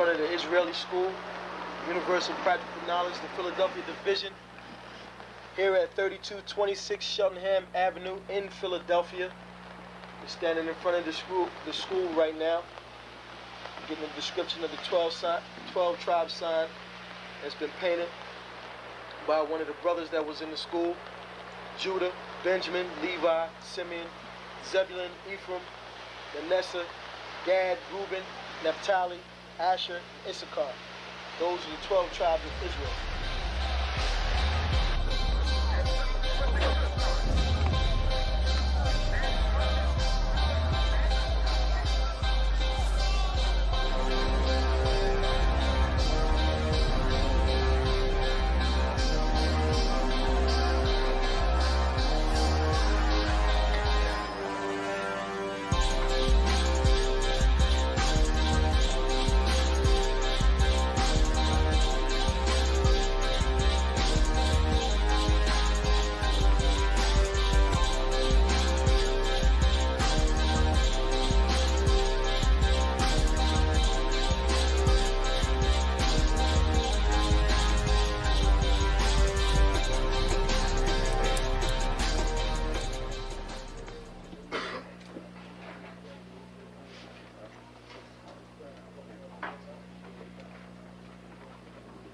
front of the Israeli School, Universal Practical Knowledge, the Philadelphia Division, here at 3226 Cheltenham Avenue in Philadelphia. We're standing in front of the school right now, getting a description of the 12 tribe sign that's been painted by one of the brothers that was in the school: Judah, Benjamin, Levi, Simeon, Zebulun, Ephraim, Manasseh, Gad, Reuben, Naphtali, Asher, Issachar. Those are the 12 tribes of Israel.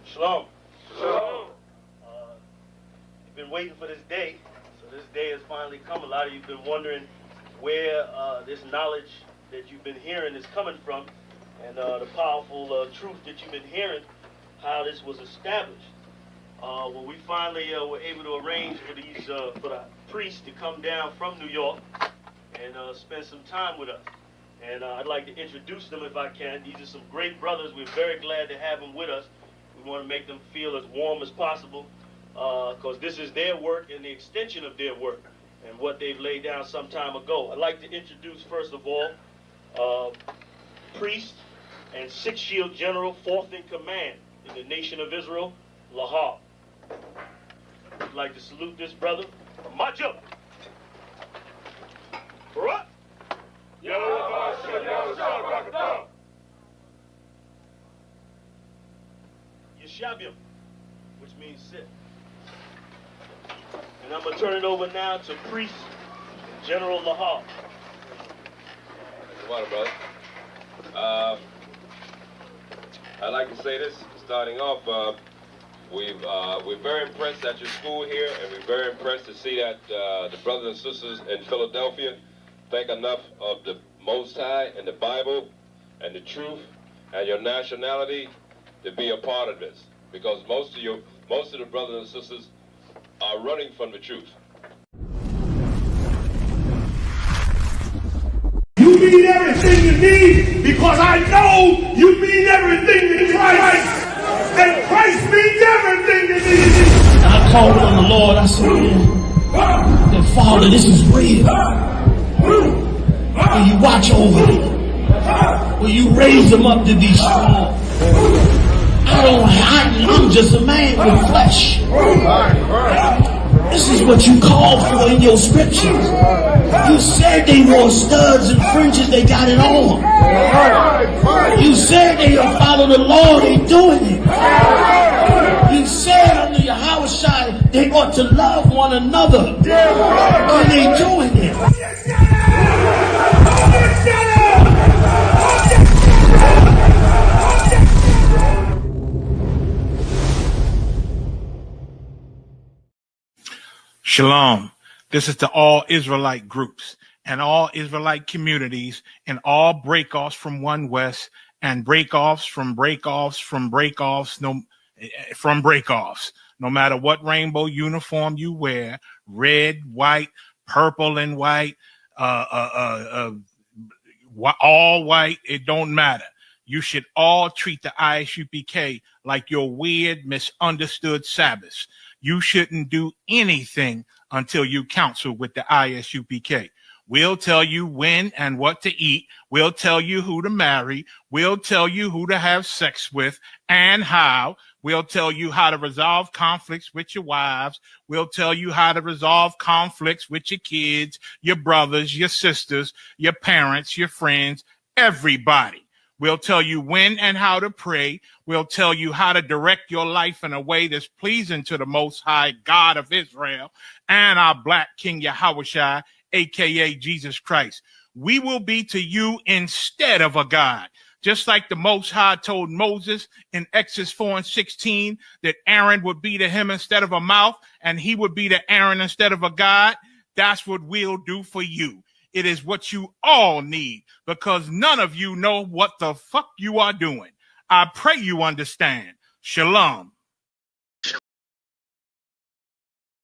Shalom. Shalom. You've been waiting for this day, so this day has finally come. A lot of you have been wondering where this knowledge that you've been hearing is coming from, and the powerful truth that you've been hearing, how this was established. Well, we finally were able to arrange for the priests to come down from New York and spend some time with us. And I'd like to introduce them if I can. These are some great brothers. We're very glad to have them with us. We want to make them feel as warm as possible, because this is their work and the extension of their work and what they've laid down some time ago. I'd like to introduce, first of all, priest and Sixth Shield General, fourth in command in the nation of Israel, Lahab. I'd like to salute this brother. Majo. Barak. Yeshabim, which means sit. And I'm going to turn it over now to Priest General Lahab. Come on, brother. I'd like to say this, starting off, we're very impressed at your school here, and we're very impressed to see that the brothers and sisters in Philadelphia think enough of the Most High and the Bible and the truth and your nationality to be a part of this, because most of the brothers and sisters are running from the truth. You mean everything to me because I know you mean everything to Christ. And Christ means everything to me. And I called on the Lord. I said, that Father, this is real. Will you watch over me? Will you raise them up to be strong? I'm just a man with flesh. This is what you called for in your scriptures. You said they wore studs and fringes, they got it on. You said they follow the law, they doing it. You said under your house shine, they ought to love one another, and they doing it. Shalom. This is to all Israelite groups and all Israelite communities and all breakoffs from One West and breakoffs from breakoffs from breakoffs from breakoffs. No matter what rainbow uniform you wear, red, white, purple and white, all white, it don't matter. You should all treat the ISUPK like your weird, misunderstood Sabbaths. You shouldn't do anything until you counsel with the ISUPK. We'll tell you when and what to eat. We'll tell you who to marry. We'll tell you who to have sex with and how. We'll tell you how to resolve conflicts with your wives. We'll tell you how to resolve conflicts with your kids, your brothers, your sisters, your parents, your friends, everybody. We'll tell you when and how to pray. We'll tell you how to direct your life in a way that's pleasing to the Most High God of Israel and our Black King Yahushua, a.k.a. Jesus Christ. We will be to you instead of a God. Just like the Most High told Moses in Exodus 4:16 that Aaron would be to him instead of a mouth and he would be to Aaron instead of a God, that's what we'll do for you. It is what you all need because none of you know what the fuck you are doing. I pray you understand. Shalom.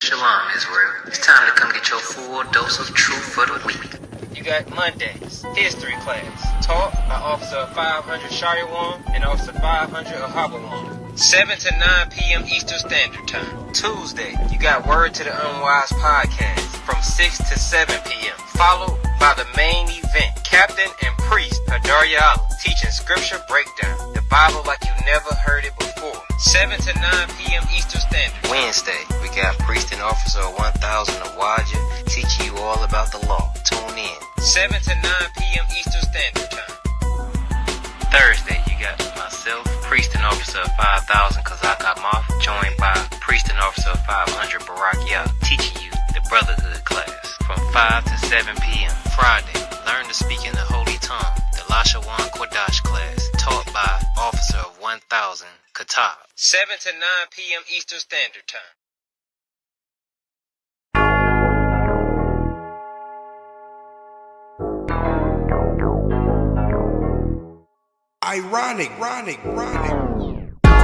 Shalom, Israel. It's time to come get your full dose of truth for the week. You got Mondays, history class, taught by Officer 500 Shariwan and Officer 500 Ahabawan. 7 to 9 p.m. Eastern Standard Time. Tuesday, you got Word to the Unwise podcast from 6 to 7 p.m. Followed by the main event, Captain and Priest Hadarya Allah, teaching scripture breakdown, the Bible like you never heard it before. 7 to 9 p.m. Eastern Standard. Wednesday, we got Priest and Officer 1000 Awaja teaching you all about the law. Tune in. 7 to 9 p.m. Eastern Standard Time. Thursday, you got myself, Priest and Officer 5000 Kazak Moth, joined by Priest and Officer 500 Barak Yah, teaching you the Brotherhood class from 5 to 7 p.m. Friday, learn to speak in the Holy Tongue, the Lashawan Qadash class, taught by Officer 1000 Qatar. 7 to 9 p.m. Eastern Standard Time. Ironic.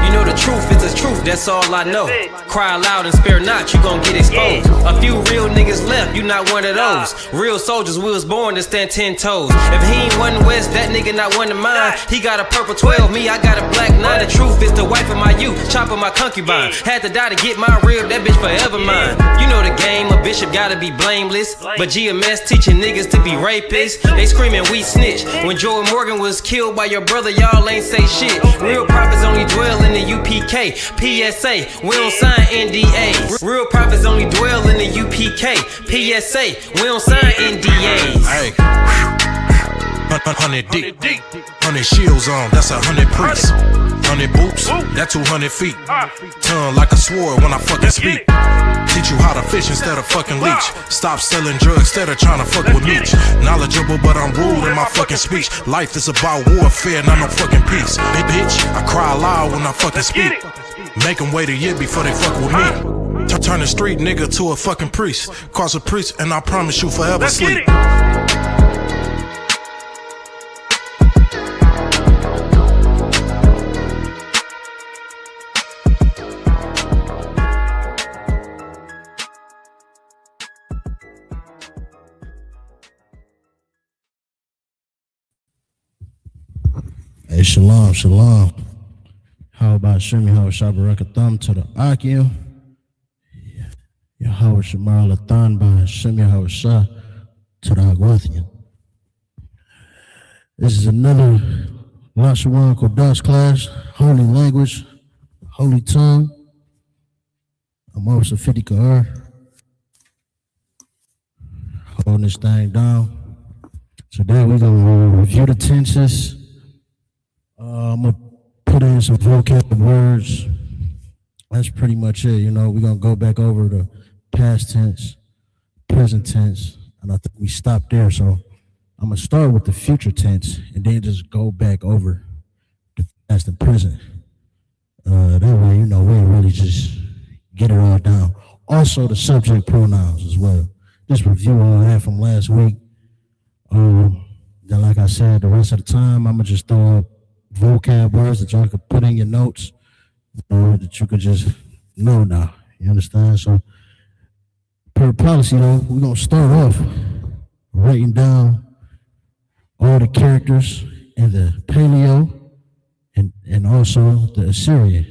You know the truth is the truth, that's all I know. Cry loud and spare not, you gon' get exposed. A few real niggas left, you not one of those. Real soldiers, we was born to stand 10 toes. If he ain't one West, that nigga not one of mine. He got a purple 12, me, I got a black 9. The truth is the wife of my youth, chopper my concubine. Had to die to get my rib, that bitch forever mine. You know the game, a bishop gotta be blameless. But GMS teaching niggas to be rapists. They screaming we snitch. When Joel Morgan was killed by your brother, y'all ain't say shit. Real prophets only dwell in the UPK, PSA, we don't sign NDAs. Real prophets only dwell in the UPK, PSA, we don't sign NDAs. Hey, 100 deep, 100 shields on, that's 100 priests. 100 boots, that 200 feet. Tongue like a sword when I fucking speak. Teach you how to fish instead of fucking leech. Stop selling drugs instead of trying to fuck with me. Knowledgeable, but I'm rude in my fucking speech. Life is about warfare, not no fucking peace. Bitch, I cry loud when I fucking speak. Make them wait a year before they fuck with me. Turn a street nigga to a fucking priest. Cross a priest and I promise you forever sleep. Hey, shalom. How about Shemi Hawashabaraka Thumb to the Akim? Yahweh Shamar Lathan by Shemi Hawasha to the Agwathian. This is another Lashawan Qadash class, holy language, holy tongue. I'm Officer 50 Ka'ar, holding this thing down. Today we're going to review the tenses. I'm going to put in some vocab words. That's pretty much it. You know, we're going to go back over the past tense, present tense, and I think we stopped there. So I'm going to start with the future tense and then just go back over the past and present. That way, you know, we'll really just get it all down. Also, the subject pronouns as well. Just review all that from last week. Then, like I said, the rest of the time, I'm going to just throw up vocab words that y'all could put in your notes, that you could just know now. You understand? So, per policy, though, we're going to start off writing down all the characters in the Paleo and also the Assyrian.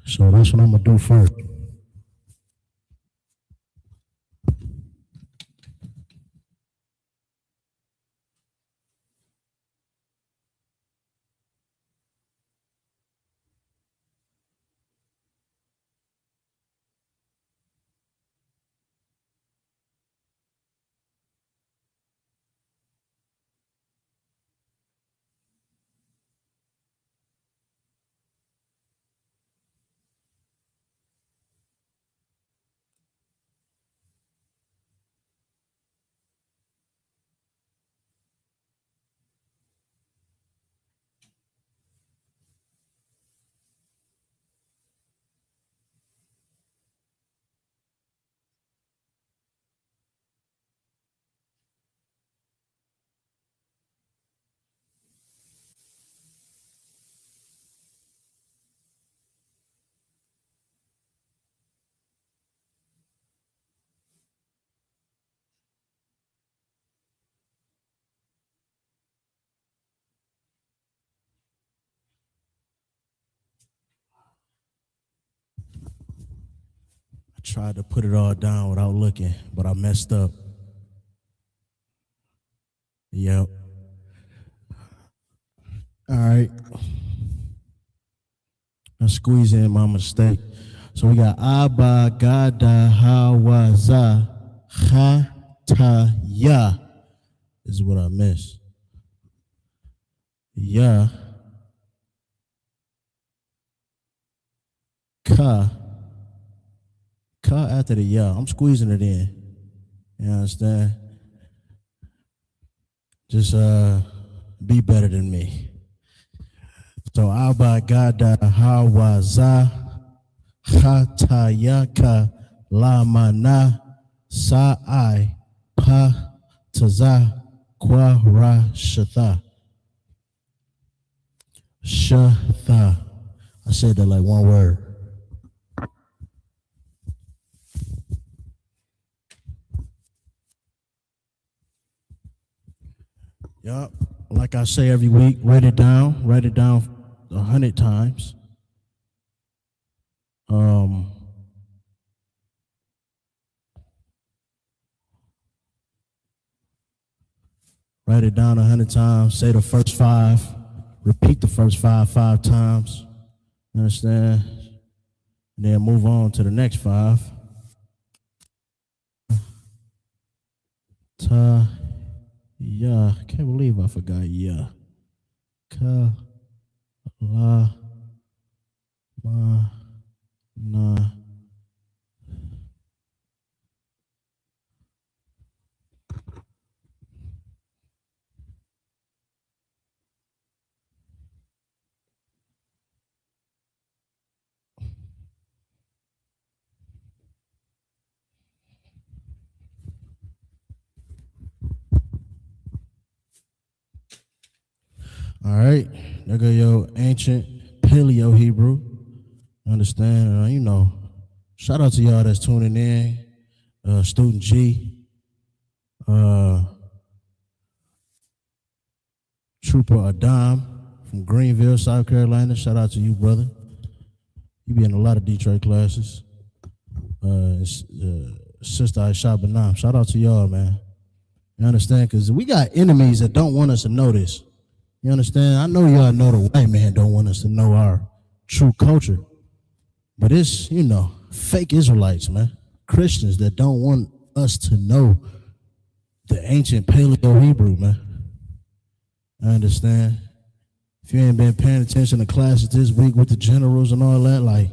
So that's what I'm going to do first. tried to put it all down without looking, but I messed up. Yep. All right. I squeeze in my mistake. So we got Abba, Gada, Hawaza, Hataya is what I missed. Ya, Ka after the ya. I'm squeezing it in. You understand? Just be better than me. So Abba, Gada, Hawaza, Hatayaka, Lamana, Sa'ai, Pa, Taza, Kwa, Ra, Shatha. Shatha. I said that like one word. Yup. Like I say every week, write it down 100 times. Write it down 100 times. Say the first 5. Repeat the first 5 times. You understand? And then move on to the next 5. Ta, ya. Can't believe I forgot ya. Ka, la, ma, na. All right, there go your ancient Paleo Hebrew. Understand? Shout out to y'all that's tuning in. Student G, Trooper Adam from Greenville, South Carolina. Shout out to you, brother. You be in a lot of Detroit classes. Sister Aisha Banam. Shout out to y'all, man. You understand? Because we got enemies that don't want us to know this. You understand? I know y'all know the white man don't want us to know our true culture. But it's, fake Israelites, man. Christians that don't want us to know the ancient Paleo Hebrew, man. I understand. If you ain't been paying attention to classes this week with the generals and all that,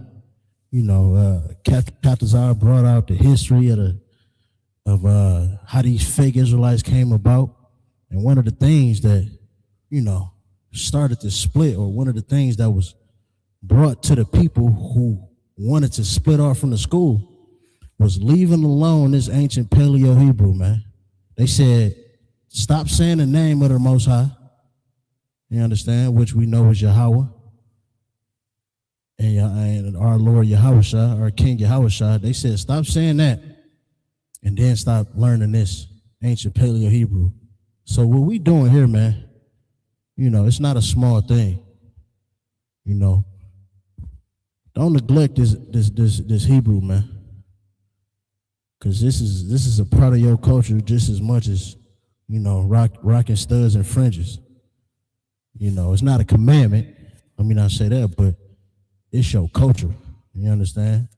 Captain Qadash brought out the history of how these fake Israelites came about. And one of the things that started to split, or one of the things that was brought to the people who wanted to split off from the school, was leaving alone this ancient Paleo Hebrew, man. They said, stop saying the name of the Most High, you understand, which we know is Yahweh, and our Lord Yahushua, our King Yahushua. They said, stop saying that, and then stop learning this ancient Paleo Hebrew. So what we doing here, man, it's not a small thing. Don't neglect this Hebrew, man, because this is a part of your culture just as much as rocking studs and fringes. It's not a commandment. Let me not say that, but it's your culture. You understand?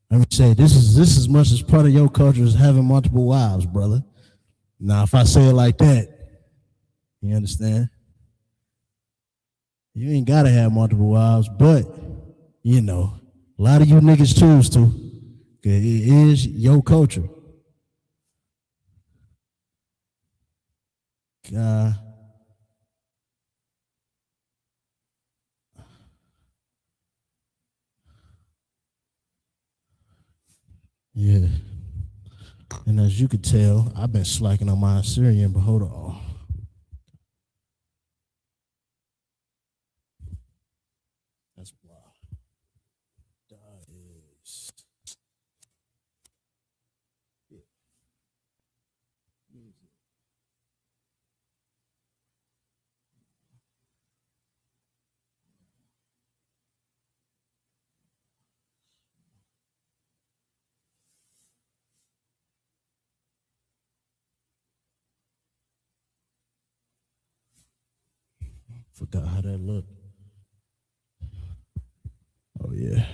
Let me say this is as much as part of your culture as having multiple wives, brother. Now, if I say it like that, you understand? You ain't gotta have multiple wives, but a lot of you niggas choose to. It is your culture. Yeah. And as you could tell, I've been slacking on my Assyrian, but hold on. That's why. That is. Forgot how that looked. Oh yeah.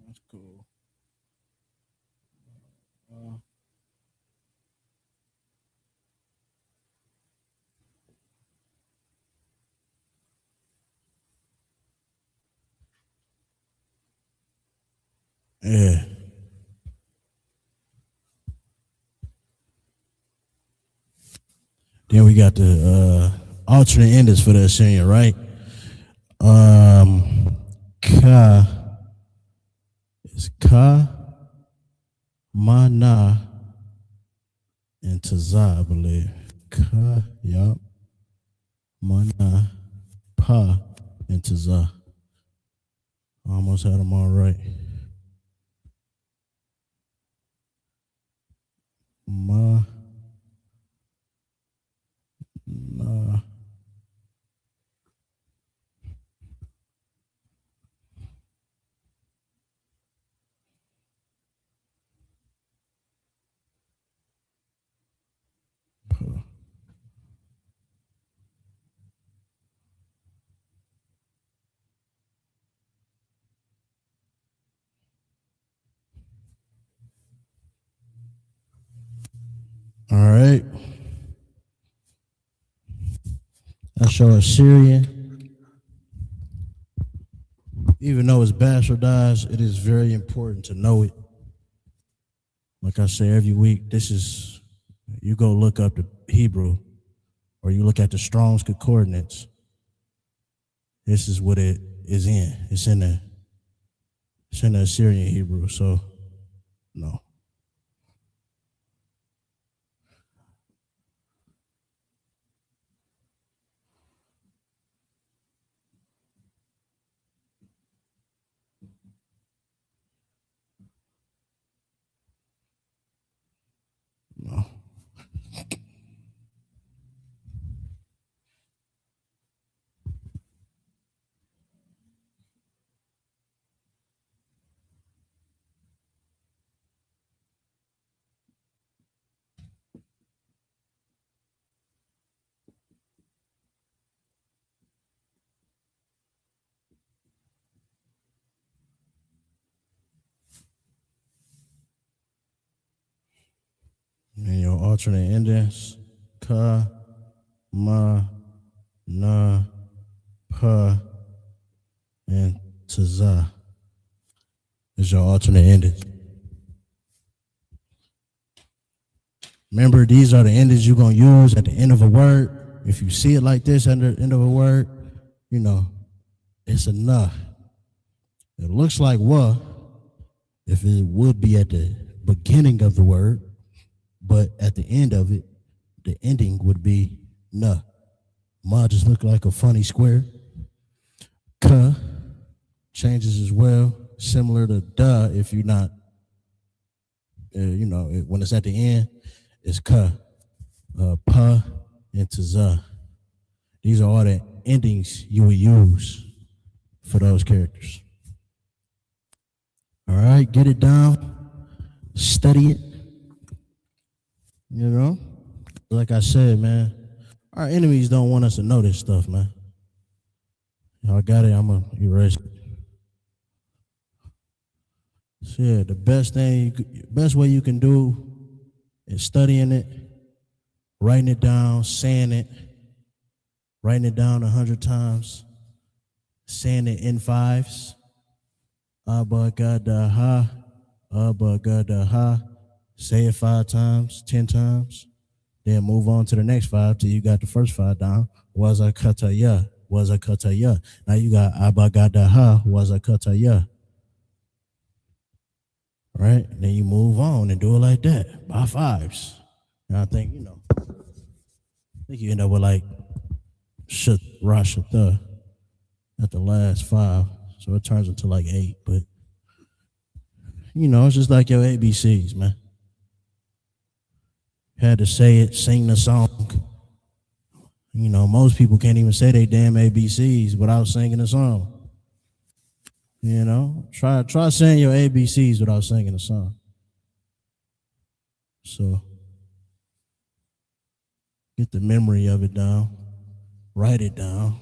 That's cool. Yeah. Then we got the alternate endings for the Assyrian, right? Ka is Ka, Mana, and Tazah, I believe. Ka, yup. Mana, Pa, and Tazah. I almost had them all right. Ma, na. All right. That's your Assyrian. Even though it's bastardized, it is very important to know it. Like I say every week, this is, you go look up the Hebrew or you look at the Strong's Concordance. This is what it is in. It's in the Assyrian Hebrew, so no. No. And your alternate endings, Ka, Ma, Na, Pa, and Tazah is your alternate endings. Remember, these are the endings you're going to use at the end of a word. If you see it like this at the end of a word, you know, it's enough. It looks like wa if it would be at the beginning of the word, but at the end of it, the ending would be na. Ma just look like a funny square. Ka changes as well, similar to da if you're not, when it's at the end, it's ka. Pa and Tazah. These are all the endings you would use for those characters. All right, get it down, study it. You know, like I said, man, our enemies don't want us to know this stuff, man. Y'all got it, I'm going to erase it. So yeah, the best way you can do is studying it, writing it down, saying it, writing it down 100 times, saying it in fives, Abba-gada-ha, Abba-gada-ha. Say it 5 times, 10 times. Then move on to the next 5 till you got the first 5 down. Wazakataya, Wazakataya. Now you got Abba-gada-ha, Wazakataya. Right? Then you move on and do it like that by 5s. And I think, you end up with like Rashata at the last 5. So it turns into like 8. But, it's just like your ABCs, man. Had to say it, sing the song. Most people can't even say they damn ABCs without singing a song. Try saying your ABCs without singing a song. So get the memory of it down. Write it down.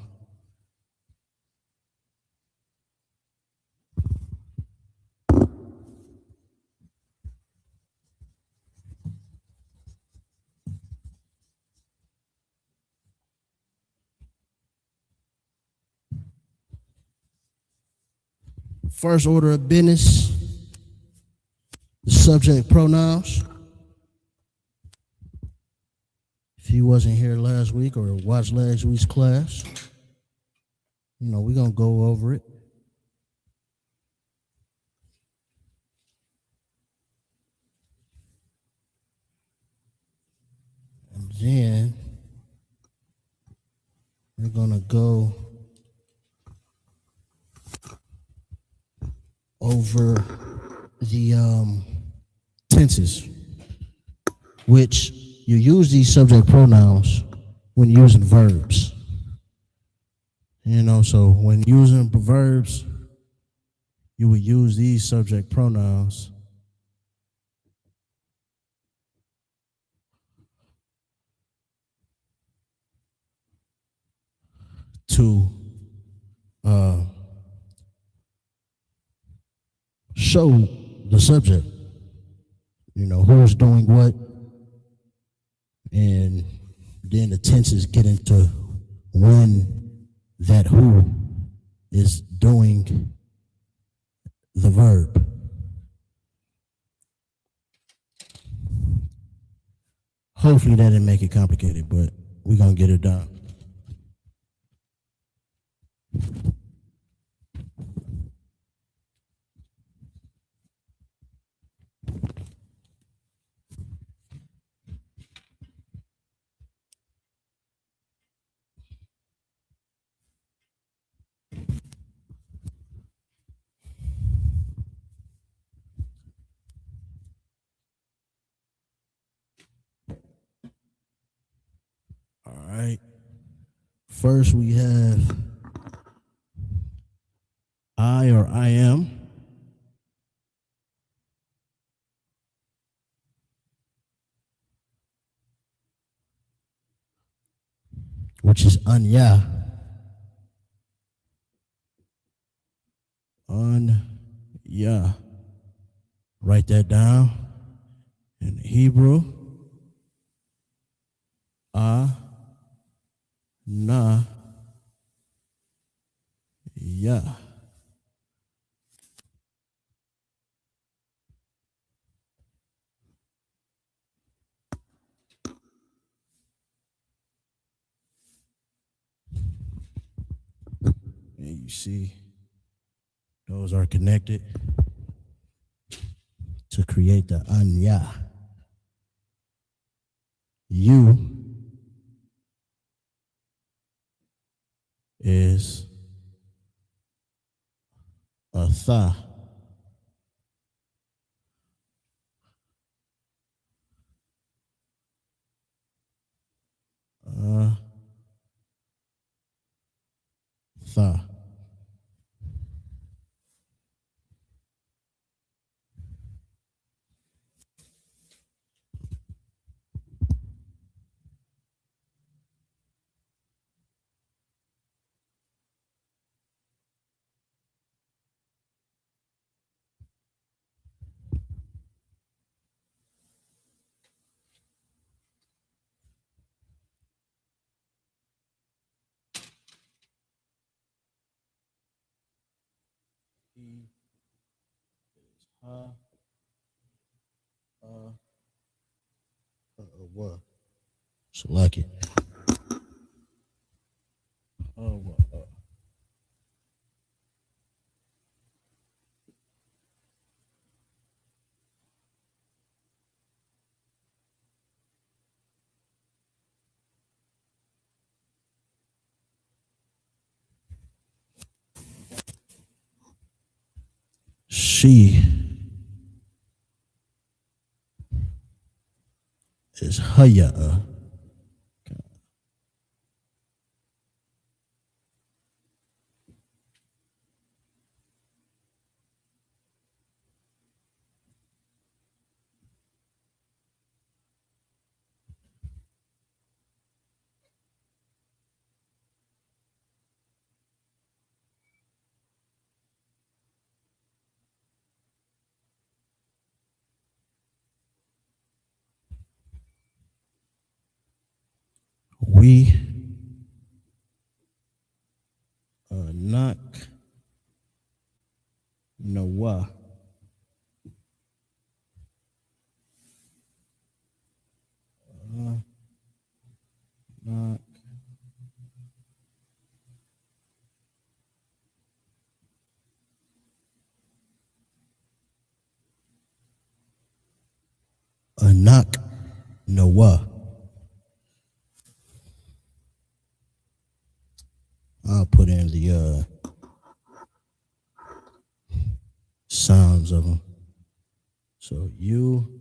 First order of business, the subject pronouns. If you wasn't here last week or watched last week's class, we're going to go over it. And then we're going to go over the tenses, which you use these subject pronouns when using verbs. So when using verbs, you would use these subject pronouns to show the subject, who's doing what, and then the tenses get into when that who is doing the verb. Hopefully that didn't make it complicated, but we're going to get it done. All right. First, we have I or I am. Which is anya. Anya. Write that down. In Hebrew, na, ya. And you see, those are connected to create the anya. You is a tha. Tha. What? So like it. She is Haya. We knock Noah. Knock knock Noah. I'll put in the sounds of them. So you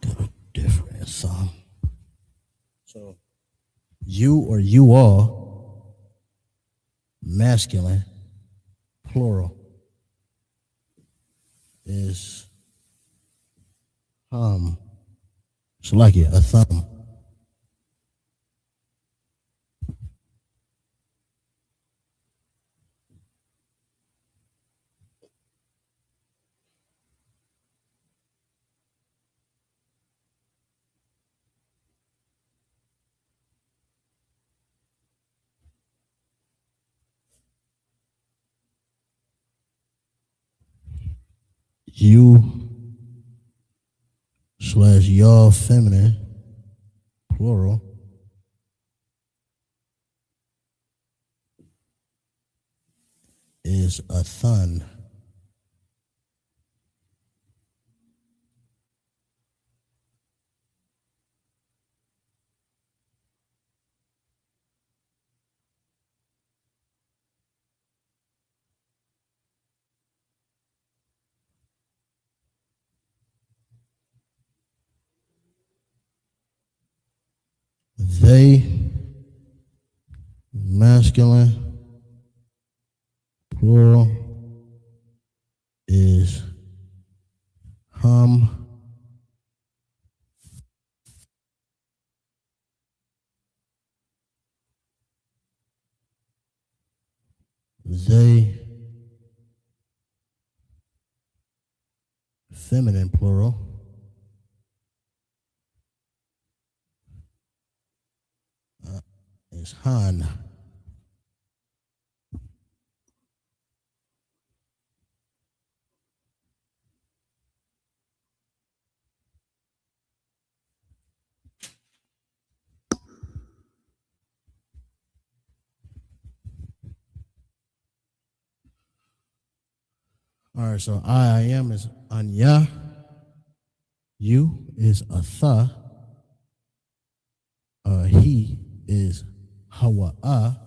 got a different song. So you or you all, masculine, plural, is so like it, a thumb. You / y'all, feminine, plural, is a thun. They, masculine, plural, is hum. They, feminine, plural, is han. All right, so I am is anya. You is atha. He is hawa'a.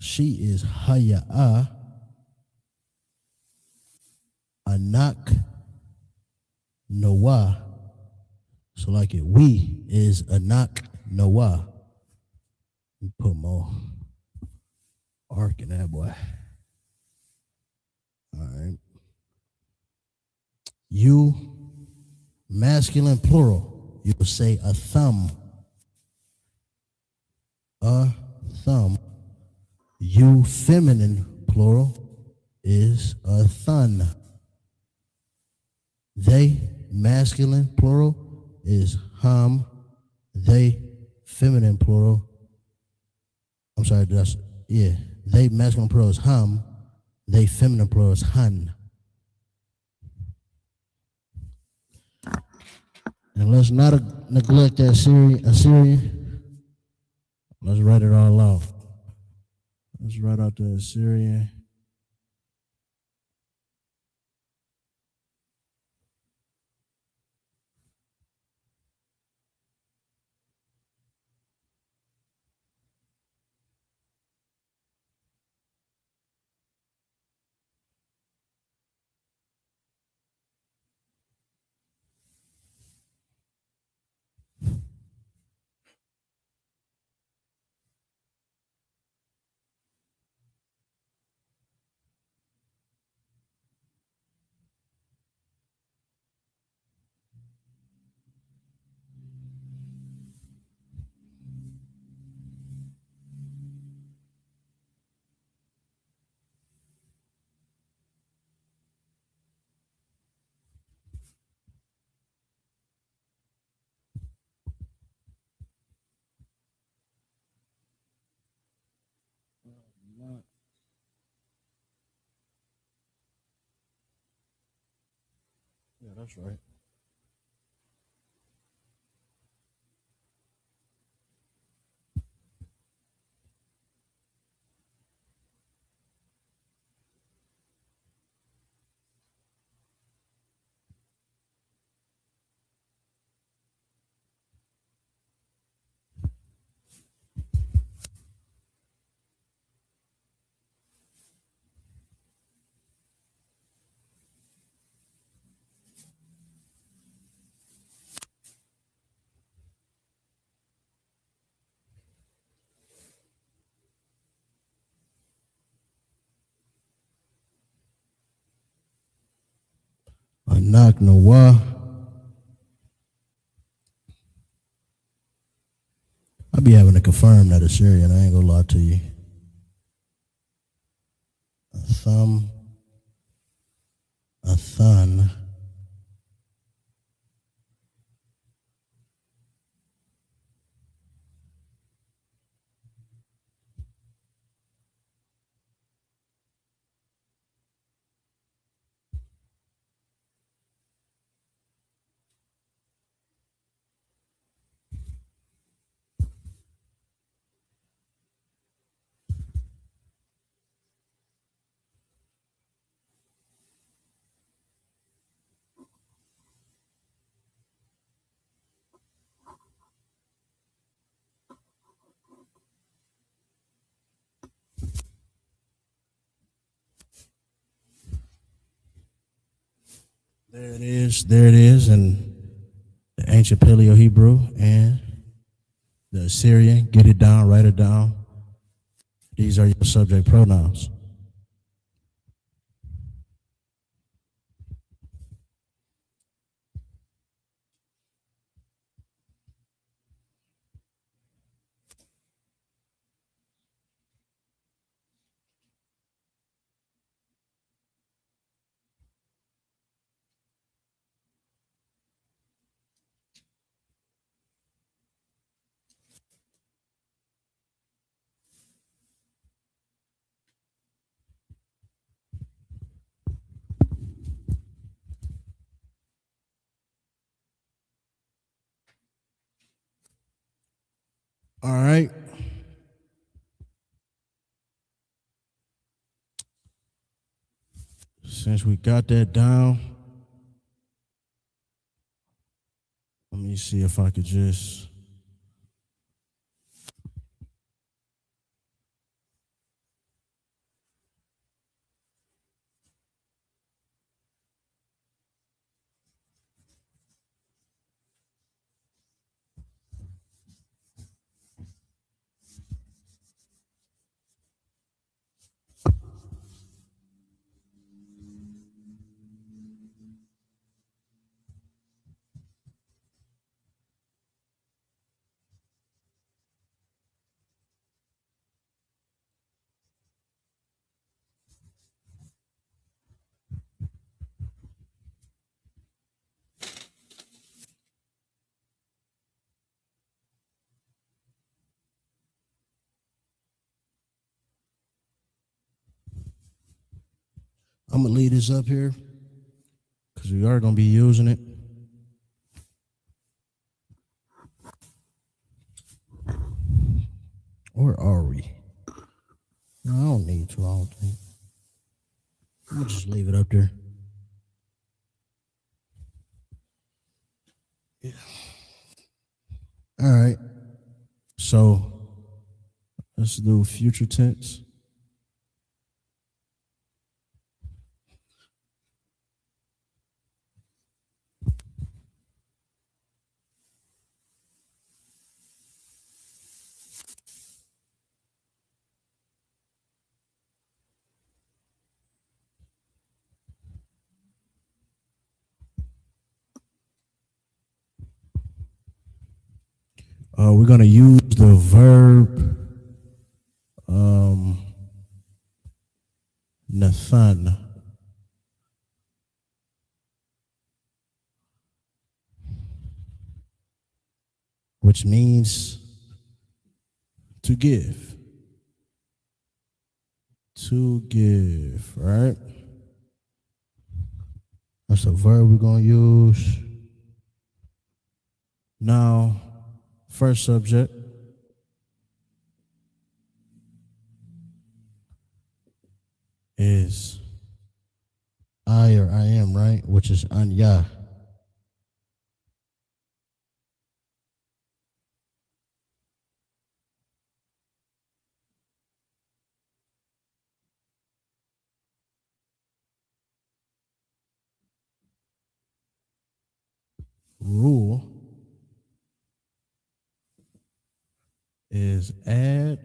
She is haya'a. Anak Noah. So like it, we is Anak Noah. Put more arc in that boy. All right. You, masculine, plural. You will say a thumb. A thumb. You feminine plural is a thun. They masculine plural is hum. They feminine plural. I'm sorry, they masculine plural is hum. They feminine plural is hun. And let's not neglect that Assyrian. Let's write it all out. Let's write out the Assyrian. Yeah, that's right. Anak Noah. I be having to confirm that Assyrian. I ain't gonna lie to you. A thumb, a thun. There it is. There it is. And the ancient Paleo Hebrew and the Assyrian. Get it down. Write it down. These are your subject pronouns. All right. Since we got that down, let me see if I could just. I'm gonna leave this up here because we are gonna be using it. Or are we? No, I don't need to. I don't think. We'll just leave it up there. Yeah. All right. So let's do future tense. We're gonna use the verb Nathan, which means to give. To give, right? That's the verb we're gonna use. Now, first subject is I or I am, right? Which is anya. Rule is add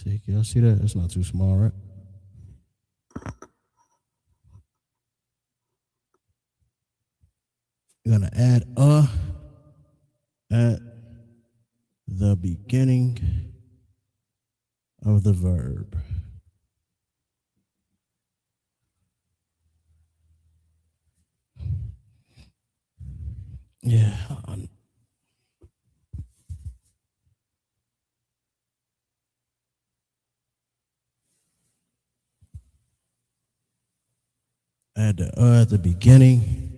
See, y'all see that? It's not too small, right? You're gonna add at the beginning of the verb. Yeah. Add the at the beginning.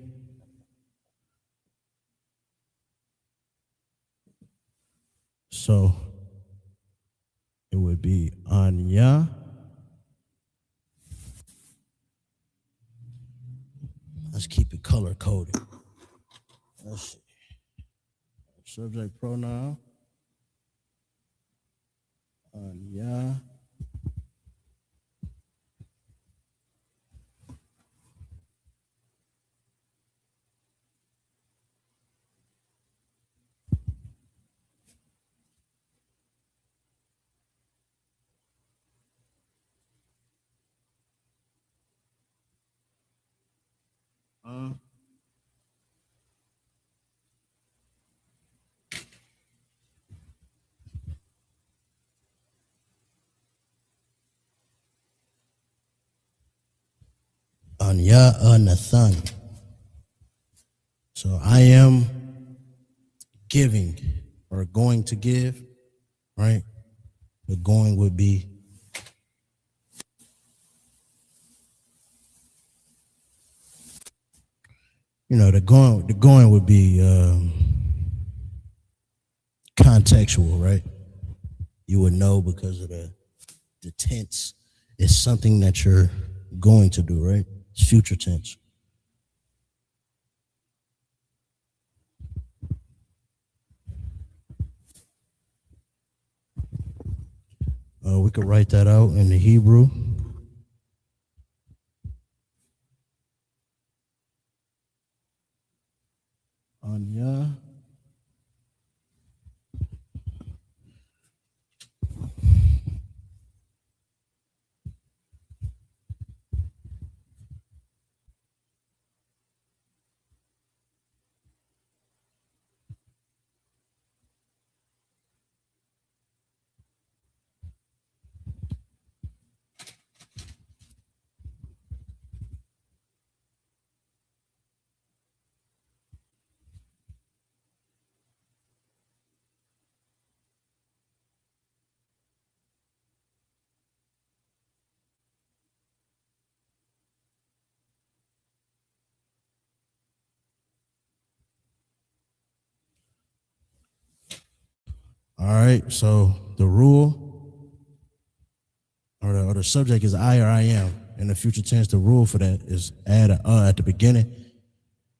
So it would be anya. Let's keep it color coded. Let's see. Subject pronoun. Anya. Anya Nathan. So I am giving or going to give, right? The going would be the going would be contextual, right? You would know because of the tense. It's something that you're going to do, right? It's future tense. We could write that out in the Hebrew. Anya. right, so the rule or the subject is I or I am. In the future tense, the rule for that is add a at the beginning.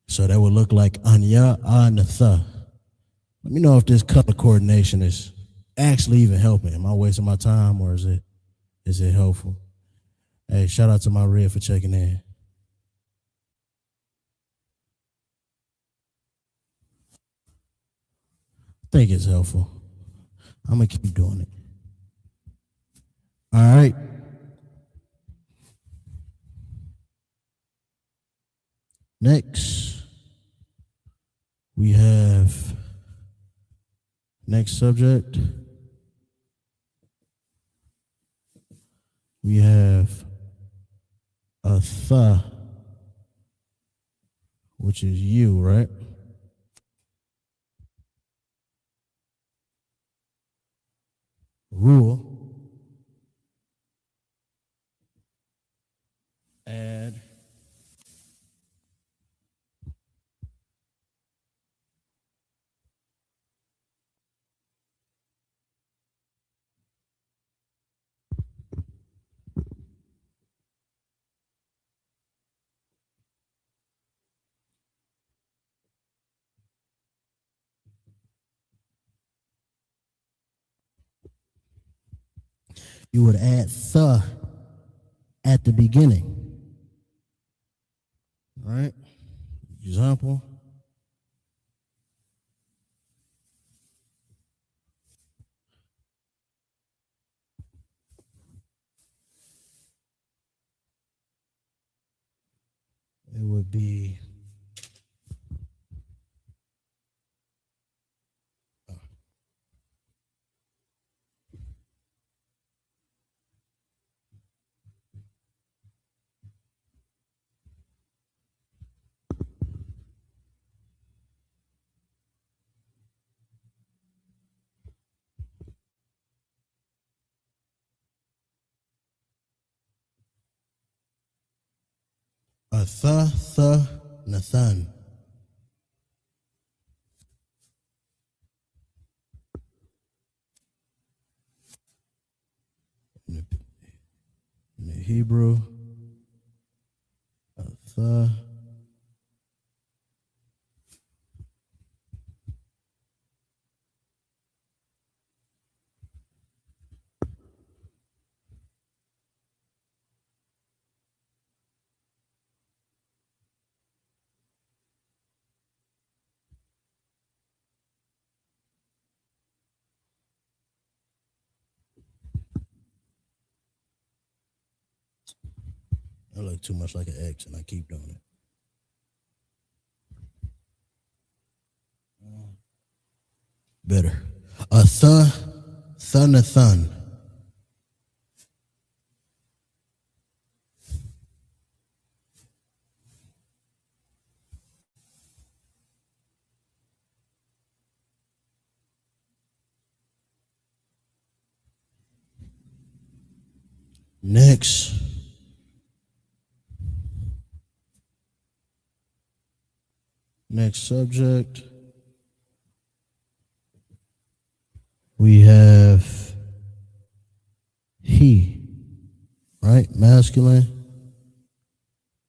So that would look like anya, and the. Let me know if this color coordination is actually even helping. Am I wasting my time or is it helpful? Hey, shout out to my Red for checking in. I think it's helpful. I'm gonna keep doing it. All right. Next, we have next subject. We have a which is you, right? Rule. Add. You would add at the beginning. All right? Example. It would be a Nathan. In the Hebrew, a I look too much like an X and I keep doing it. Better. A Nathan. Next. Next subject. We have he, right? Masculine,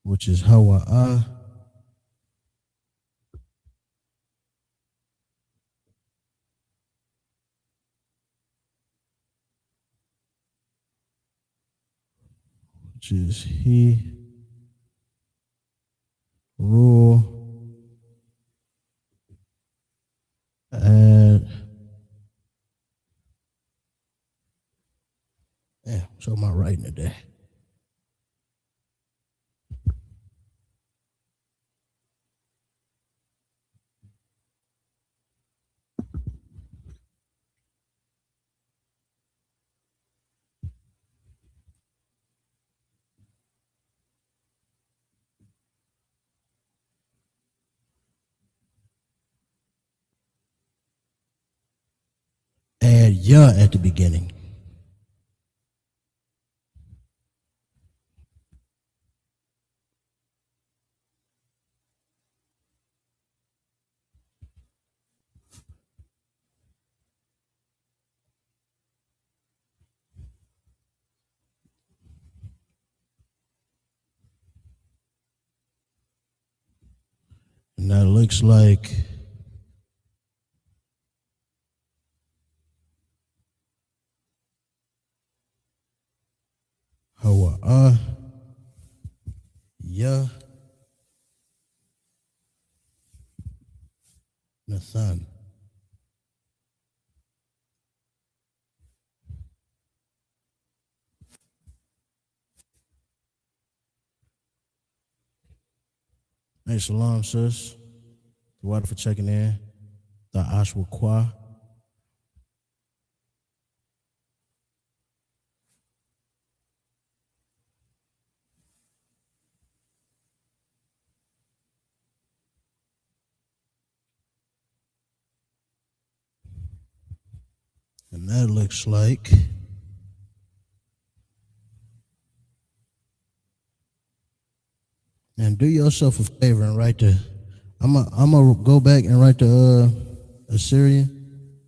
which is Hawa'a. Which is he. Rule. And yeah, so am I writing today? Add ya at the beginning. And that looks like Hawa Ya Nathan. Hey, shalom, sis. The water for checking in. The Ashwa Kwa. And that looks like and do yourself a favor and write the I'm gonna go back and write the Assyrian,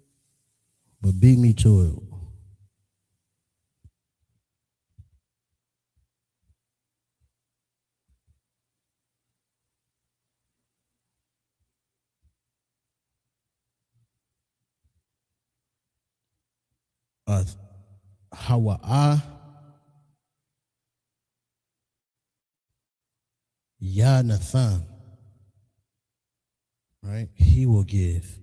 but beat me to it. Hawa'a Ya Nathan. Right? He will give.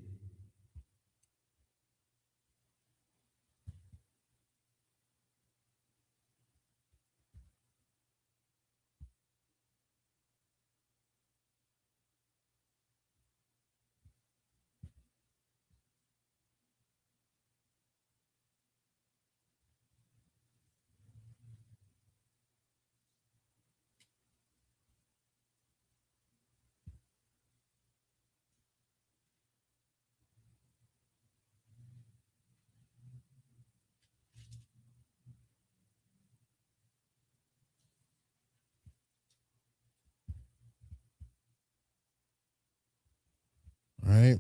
Right?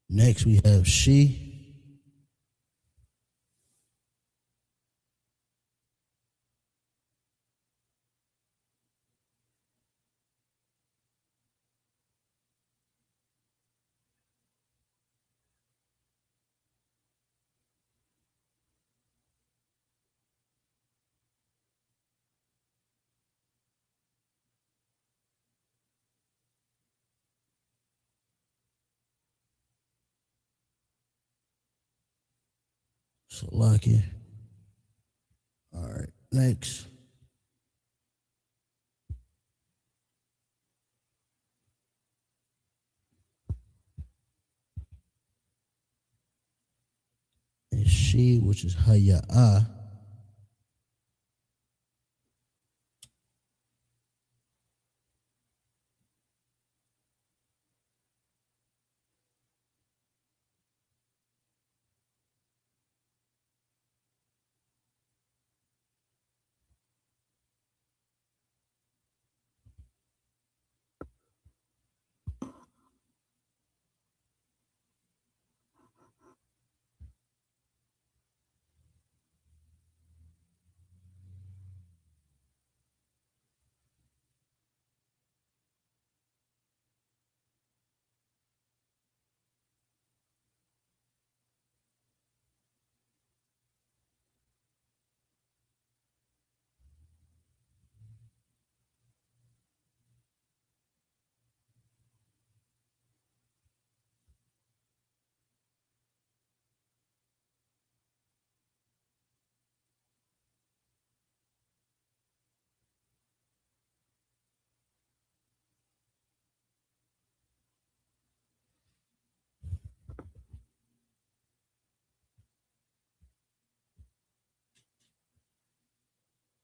Next we have she. Salaki. All right, next. Is she, which is Haya'a.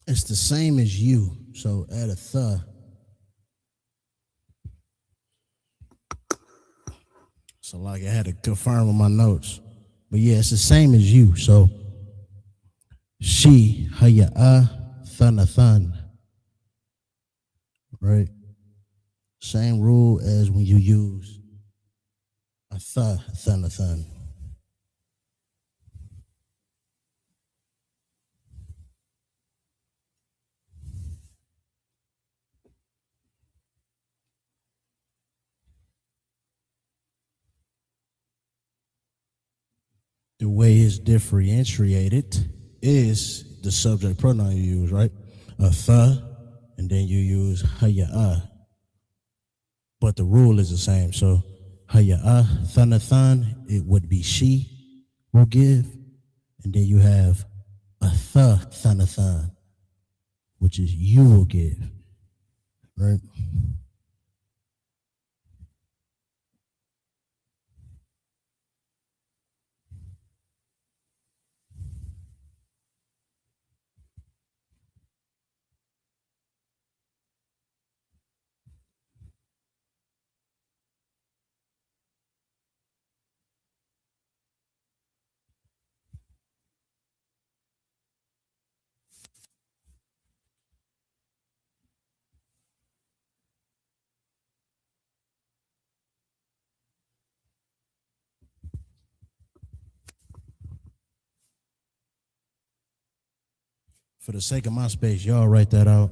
It's the same as you, so add a th. So like I had to confirm with my notes. But yeah, it's the same as you. So she, Haya'a, Thanathan. right? Same rule as when you use a thun. The way it's differentiated is the subject pronoun you use, right? A th, and then you use haya'ah. But the rule is the same. So haya'ah, thun, it would be she will give. And then you have a thun, which is you will give, right? For the sake of my space, y'all write that out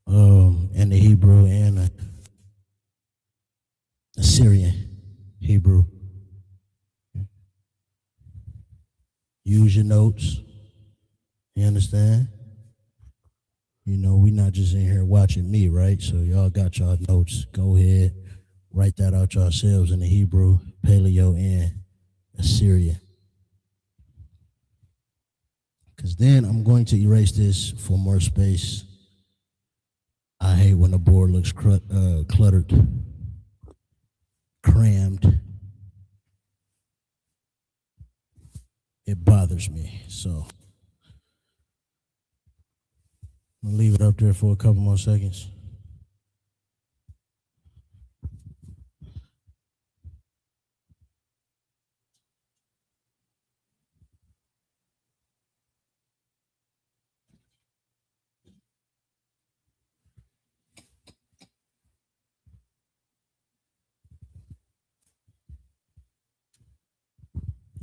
in the Hebrew and the Assyrian Hebrew. Use your notes. You understand? You know, we not just in here watching me, right? So y'all got y'all notes. Go ahead, write that out yourselves in the Hebrew, Paleo, and Assyrian. Because then I'm going to erase this for more space. I hate when the board looks cluttered, crammed. It bothers me. So I'm going to leave it up there for a couple more seconds.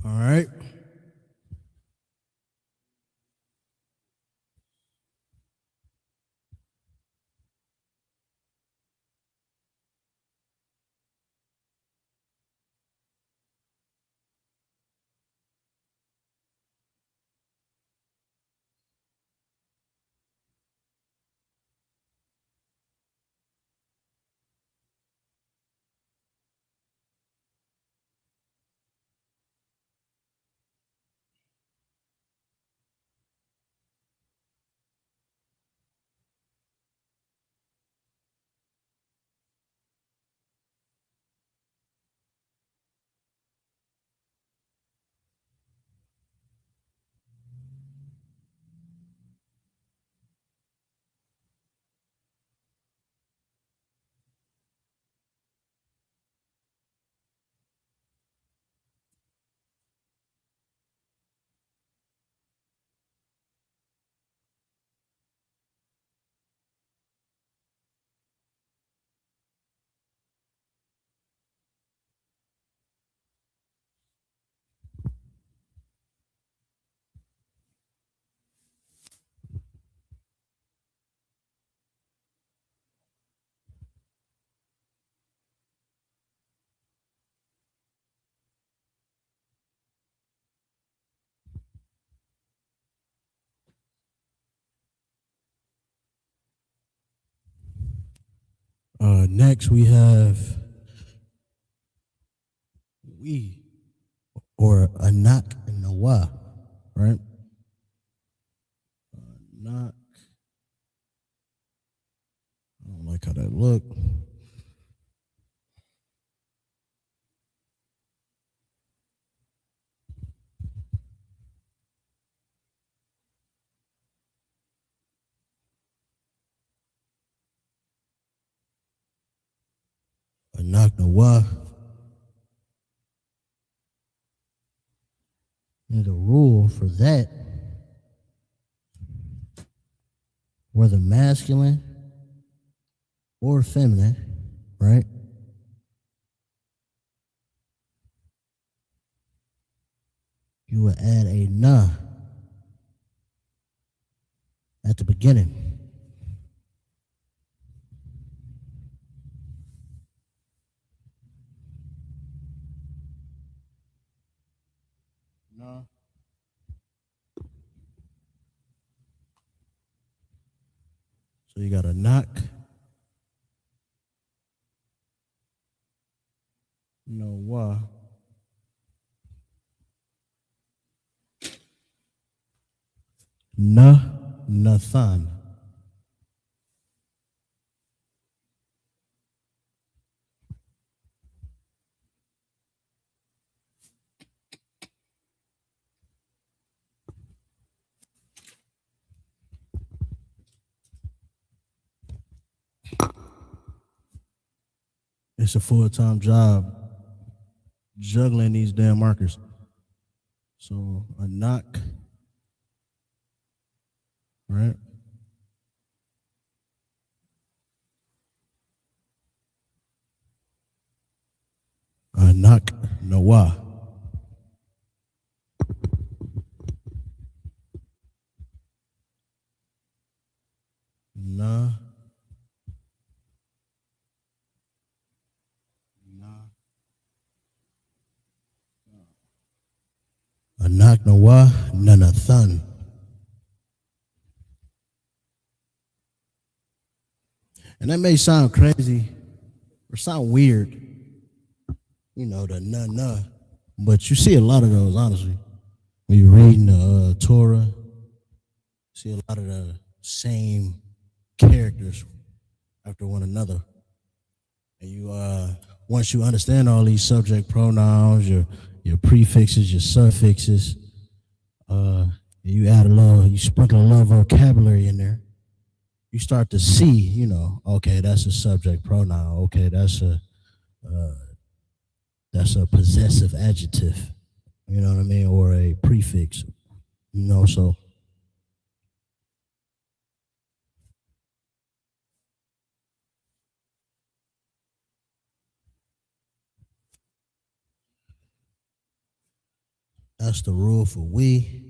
All right. Next, we have or anak and nawa, right? Anak. I don't like how that look. Anak nawa. And the rule for that, whether masculine or feminine, right? You will add a na at the beginning. Na. So you got a knock. No wa. Na Nathan. It's a full-time job juggling these damn markers. So a knock, right? A knock, Noah. Na. A knock, Noah, Nanathan. And that may sound crazy or sound weird, you know, the na, but you see a lot of those, honestly. When you're reading the Torah, you see a lot of the same characters after one another. And you, once you understand all these subject pronouns, your prefixes, your suffixes, you add a little, you sprinkle a little vocabulary in there. You start to see, you know, okay, that's a subject pronoun. Okay, that's a possessive adjective. You know what I mean, or a prefix. You know, so that's the rule for we.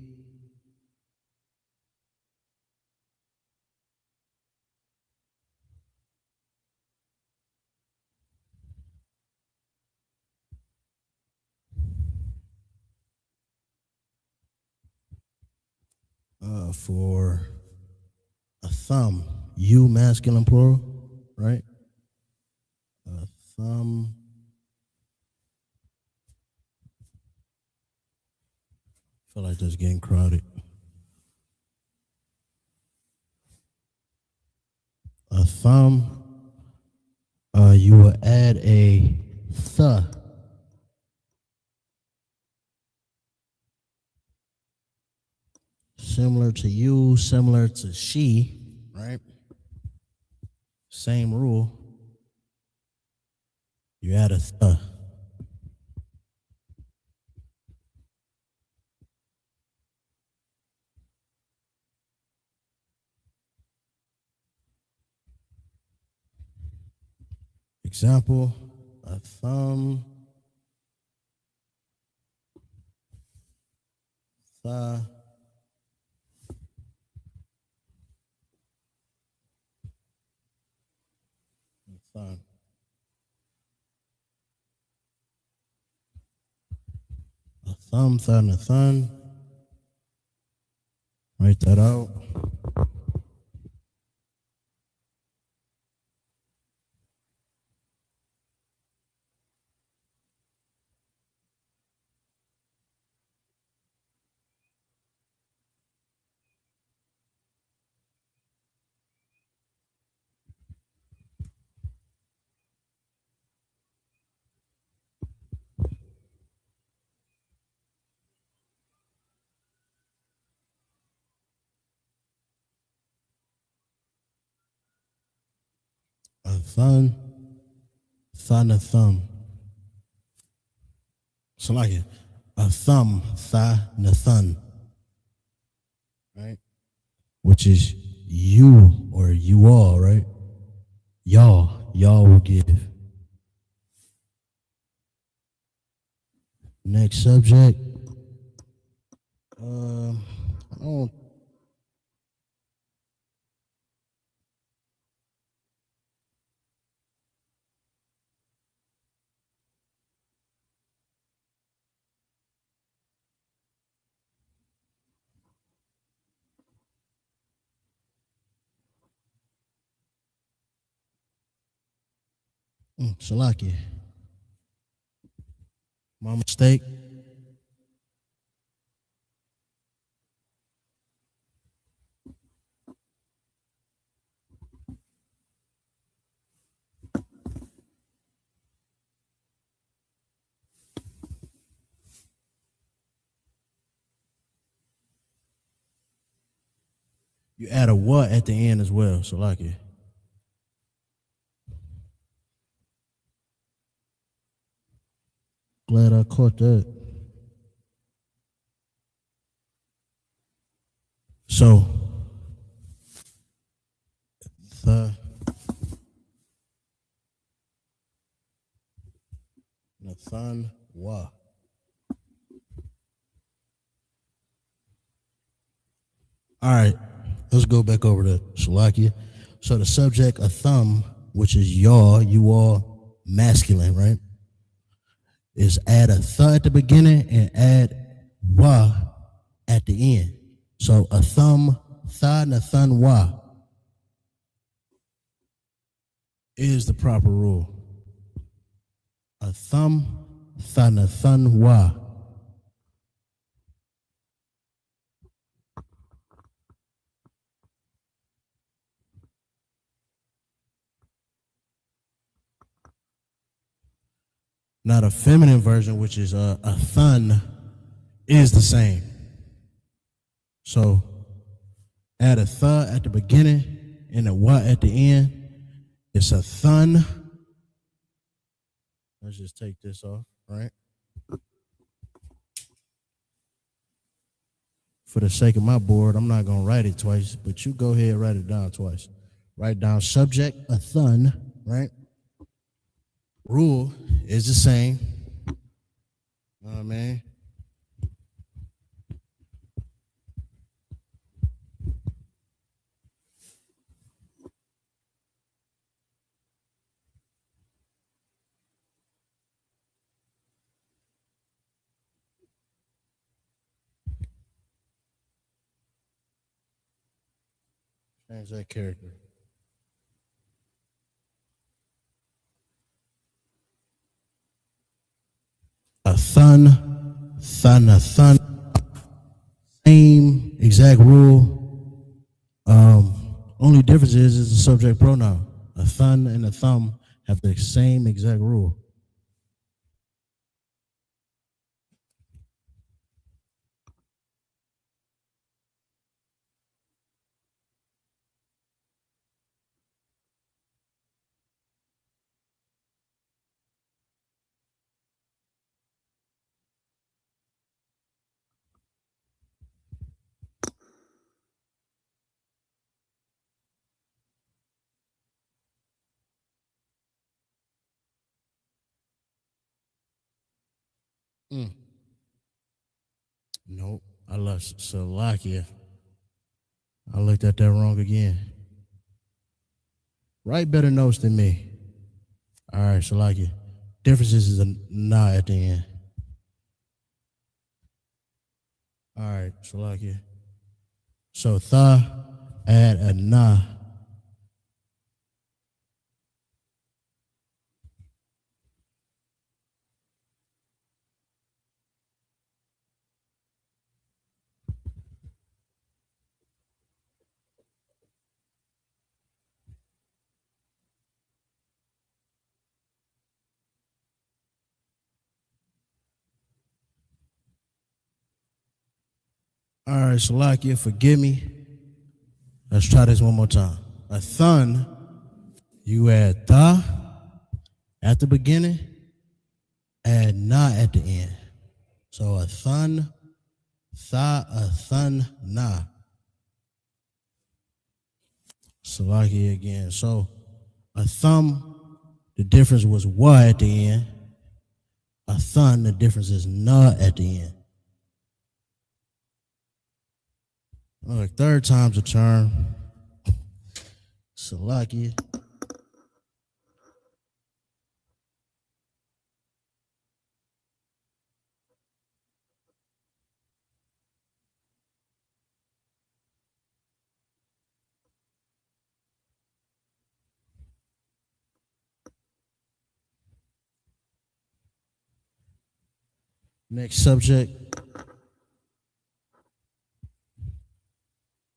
For a thumb, you masculine plural, right? A thumb. I feel like that's getting crowded. A thumb, you will add a th. Similar to you, similar to she, right? Same rule. You add a th. Example, a thumb, th. Thumb. A thumb, thun, a thun. Write that out. A thun, a thumb. So like it. A thumb, a thun. Right? Which is you or you all, right? y'all will give. Next subject. I don't. Salaki. My mistake. You add a what at the end as well, Salaki. Glad I caught that. So, Nathan Wa. All right, let's go back over to Shalakia. So the subject, a thumb, which is y'all, you all, masculine, right? Is add a th at the beginning and add wa at the end. So a thumb, tha, nathan wa is the proper rule. A thumb, tha, nathan wa. Now the feminine version, which is a thun, is the same. So add a th at the beginning and a wa at the end. It's a thun. Let's just take this off, right? For the sake of my board, I'm not going to write it twice, but you go ahead and write it down twice. Write down subject, a thun, right? Rule is the same. You know what I mean? Change that character. A thun, a thun. Same exact rule. Only difference is the subject pronoun. A thun and a thumb have the same exact rule. Nope, I lost Salakia. I looked at that wrong again. Write better notes than me. All right, Salakia. Differences is a na at the end. All right, Salakia. So tha, add a na. All right, Salakia, forgive me. Let's try this one more time. A thun, you add tha at the beginning, add na at the end. So a thun, tha, a thun, na. Salakia again. So A thumb, the difference was wa at the end. A thun, the difference is na at the end. Look, third time's a charm. Salakia. Next subject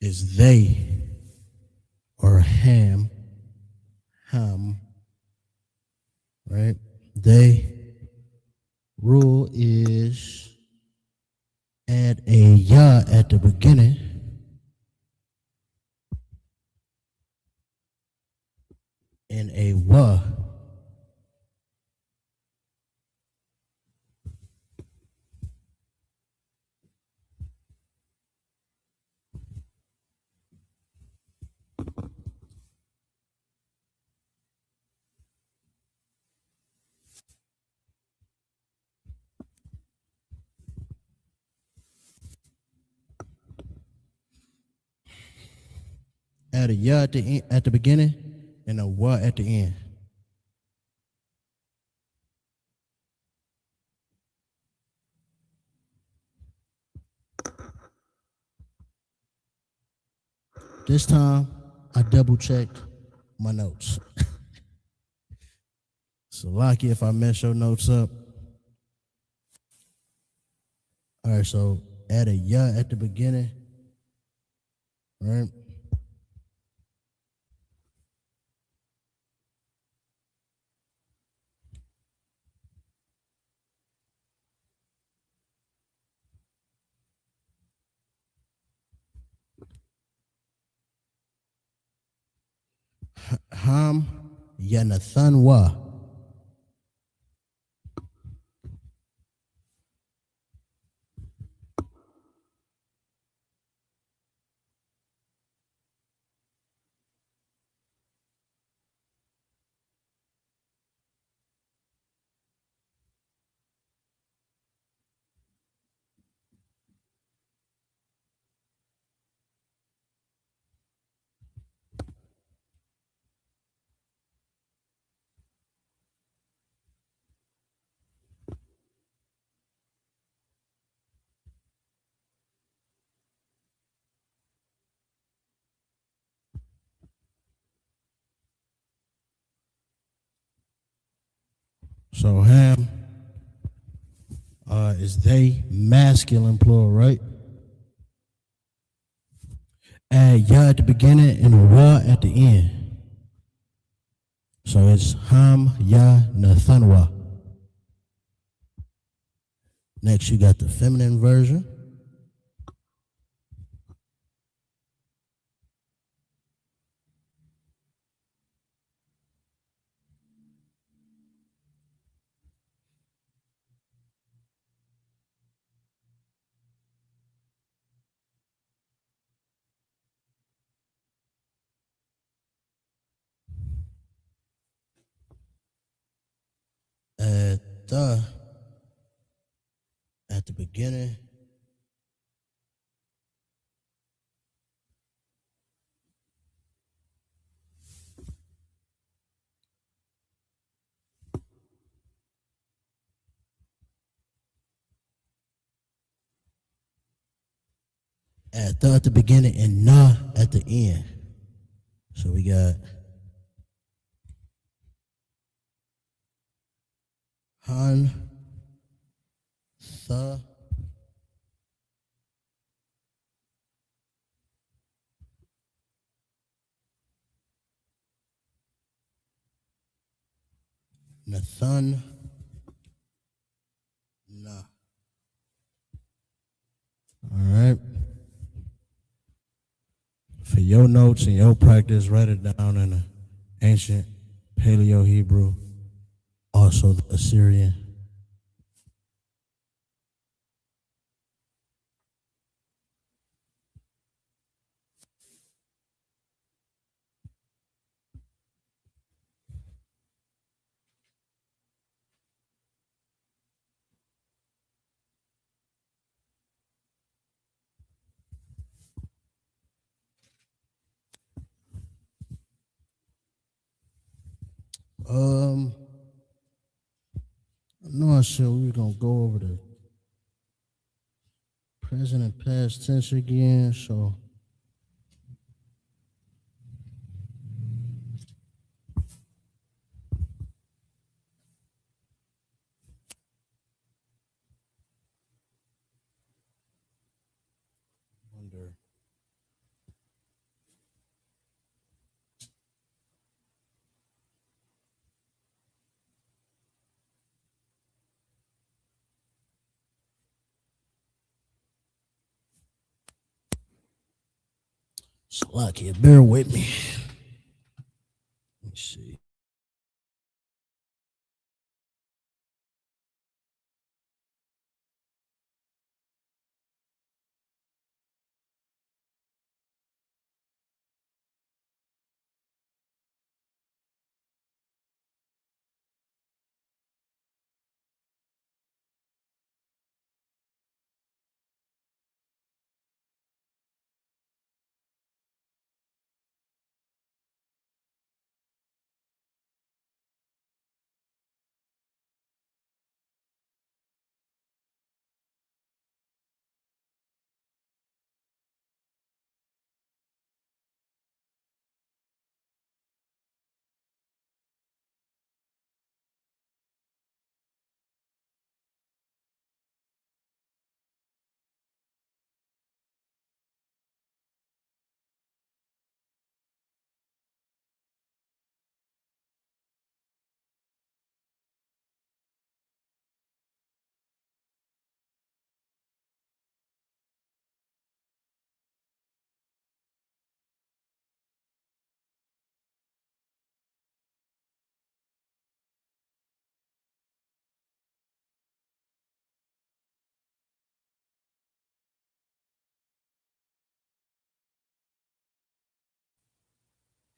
is they or ham, right? They rule is add a ya at the beginning and a wa. Add a ya at the beginning and a wa at the end. This time I double checked my notes. So lucky if I mess your notes up. All right, so add a ya at the beginning, right? Ham Yanathan wa. So ham is they masculine plural, right? Add ya at the beginning and a wa at the end. So it's ham ya nathanwa. Next you got the feminine version. Add the at the beginning. Add the at the beginning and na at the end. So we got han, the, Nathan, na. All right. For your notes and your practice, write it down in the ancient Paleo Hebrew, also the Assyrian. I know I said we were gonna go over the present and past tense again, so wonder. Slack it, bear with me. Let me see.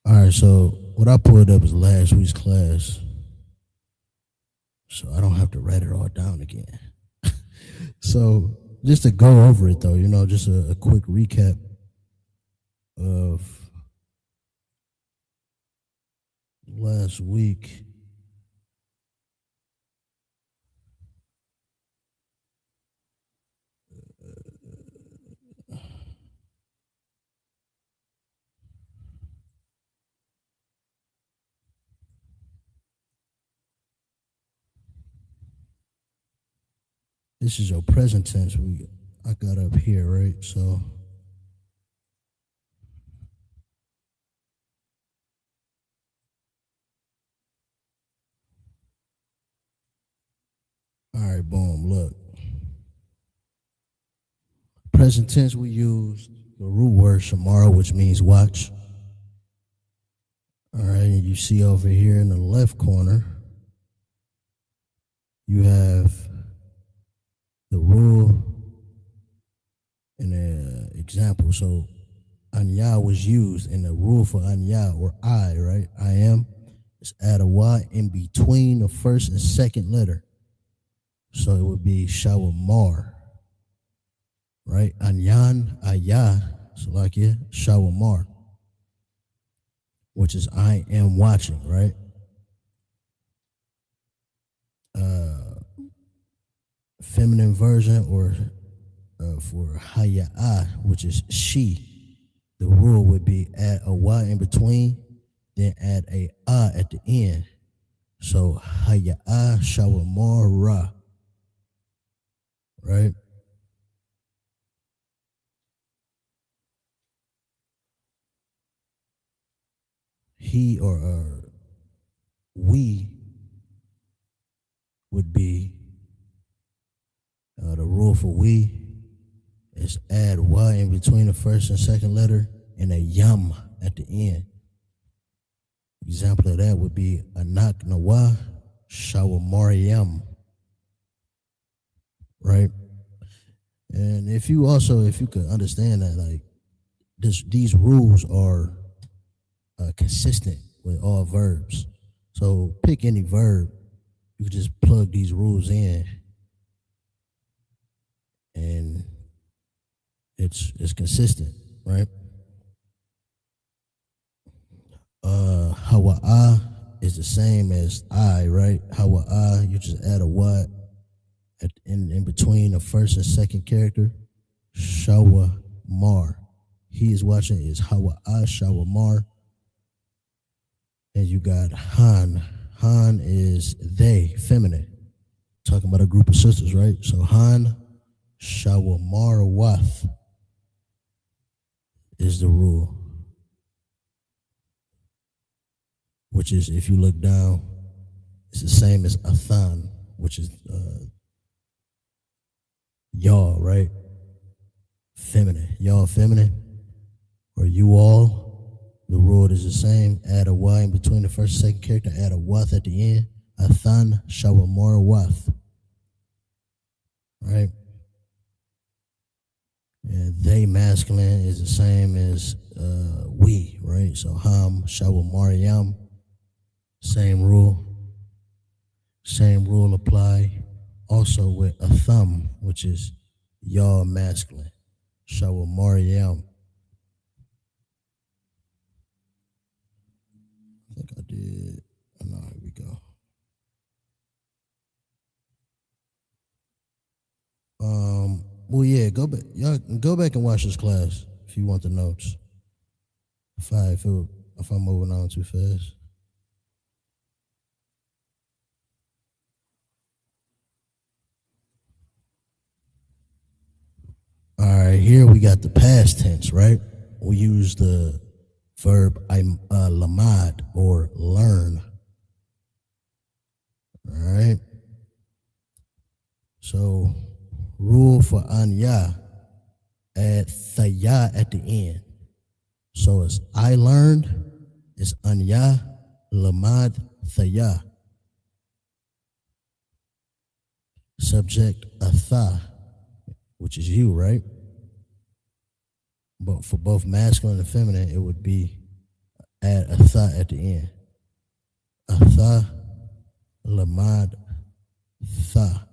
All right, so what I pulled up is last week's class, so I don't have to write it all down again. So just to go over it, though, just a quick recap of last week. This is your present tense. I got up here, right? So all right, boom, look. Present tense, we use the root word shamara, which means watch. All right, and you see over here in the left corner, you have the rule and an example. So anya was used, and the rule for anya, or I, right? I am, is add a y in between the first and second letter. So it would be shawamar, right? Anyan, ayah, salakia, shawamar, which is I am watching, right? Feminine version, or for haya'ah, which is she, the rule would be add a y in between, then add a at the end. So haya'ah shawamara, right? He or we would be the rule for we is add y in between the first and second letter and a yam at the end. Example of that would be anak nawa shawamariam, right? And if you could understand that, like, these rules are consistent with all verbs. So pick any verb, you could just plug these rules in, and it's consistent, right? Hawa'a is the same as I, right? How I, you just add a what in between the first and second character. Shawa Mar. He is watching is Hawa I, Shawa Mar. And you got Han. Han is they, feminine. Talking about a group of sisters, right? So Han Shawa Mar Wath is the rule. Which is, if you look down, it's the same as Athan, which is y'all, right? Feminine. Y'all feminine. Or you all. The rule is the same. Add a Y in between the first and second character. Add a wath at the end. Athan shawamar wath. Right? And they masculine is the same as we, right? So ham shawamar yam. Same rule. Same rule apply. Also with a thumb, which is y'all masculine. Shawamar yam. I think I did. Oh, no, here we go. Well, yeah, go back. Y'all go back and watch this class if you want the notes. If I'm moving on too fast. All right, here we got the past tense, right? We use the verb lamad or learn. All right. So rule for anya, add thaya at the end. So it's I learned, it's anya, lamad, thaya. Subject atha, which is you, right? But for both masculine and feminine, it would be add atha at the end. Atha, lamad, tha.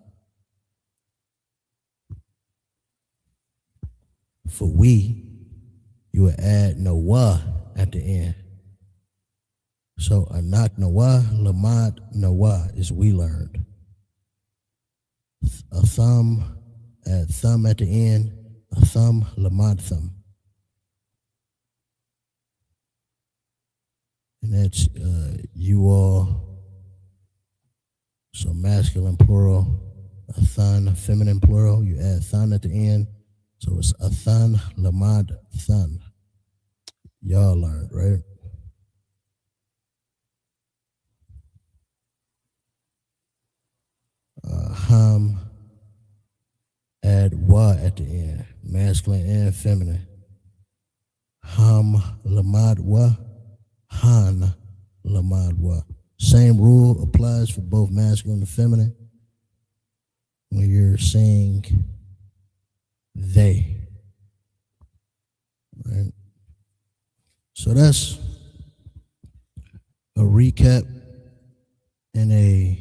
For we, you would add nawa at the end. So anak nawa, lamad nawa is we learned. A thumb, add thumb at the end. A thumb, lamad thumb. And that's you all. So masculine plural, a thun, feminine plural. You add thun at the end. So it's a thun, lamad, thun. Y'all learned, right? Ham, add wa at the end. Masculine and feminine. Ham, lamad, wa. Han, lamad, wa. Same rule applies for both masculine and feminine. When you're saying they. Right? So that's a recap and a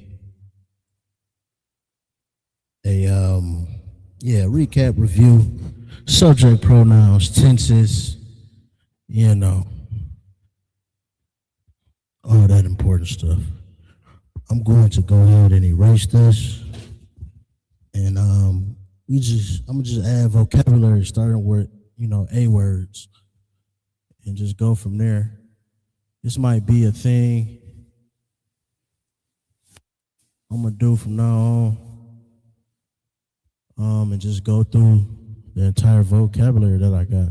recap review. Subject pronouns, tenses, all that important stuff. I'm going to go ahead and erase this. And I'm gonna just add vocabulary starting with, A words and just go from there. This might be a thing I'm gonna do from now on. And just go through the entire vocabulary that I got.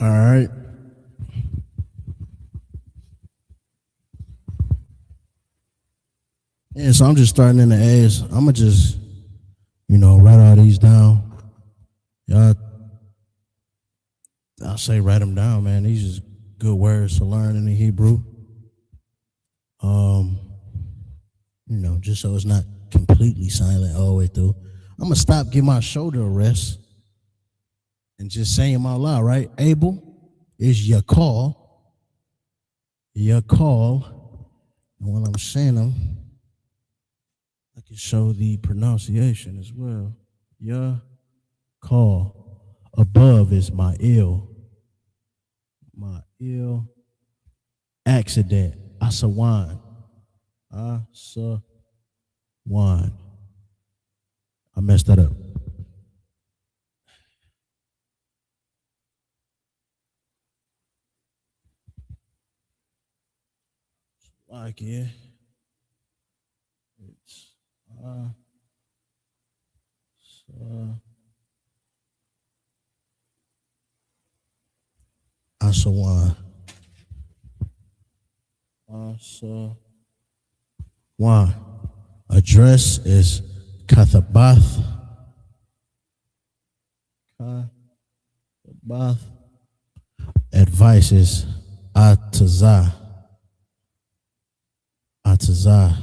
All right. Yeah, so I'm just starting in the A's. I'm gonna just, write all these down. Y'all, I'll say write them down, man. These are good words to learn in the Hebrew. Just so it's not completely silent all the way through. I'm gonna stop, give my shoulder a rest, and just say them out loud, right? Abel is your call. Your call. And while I'm saying them, I can show the pronunciation as well. Your call. Above is my ill. My ill accident. Asawan. Asawan. I messed that up. Like, yeah. It's Asawan. Asawan. Address is Kathabath. Kathabath. Advice is Atazah. Atazah.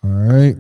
All right.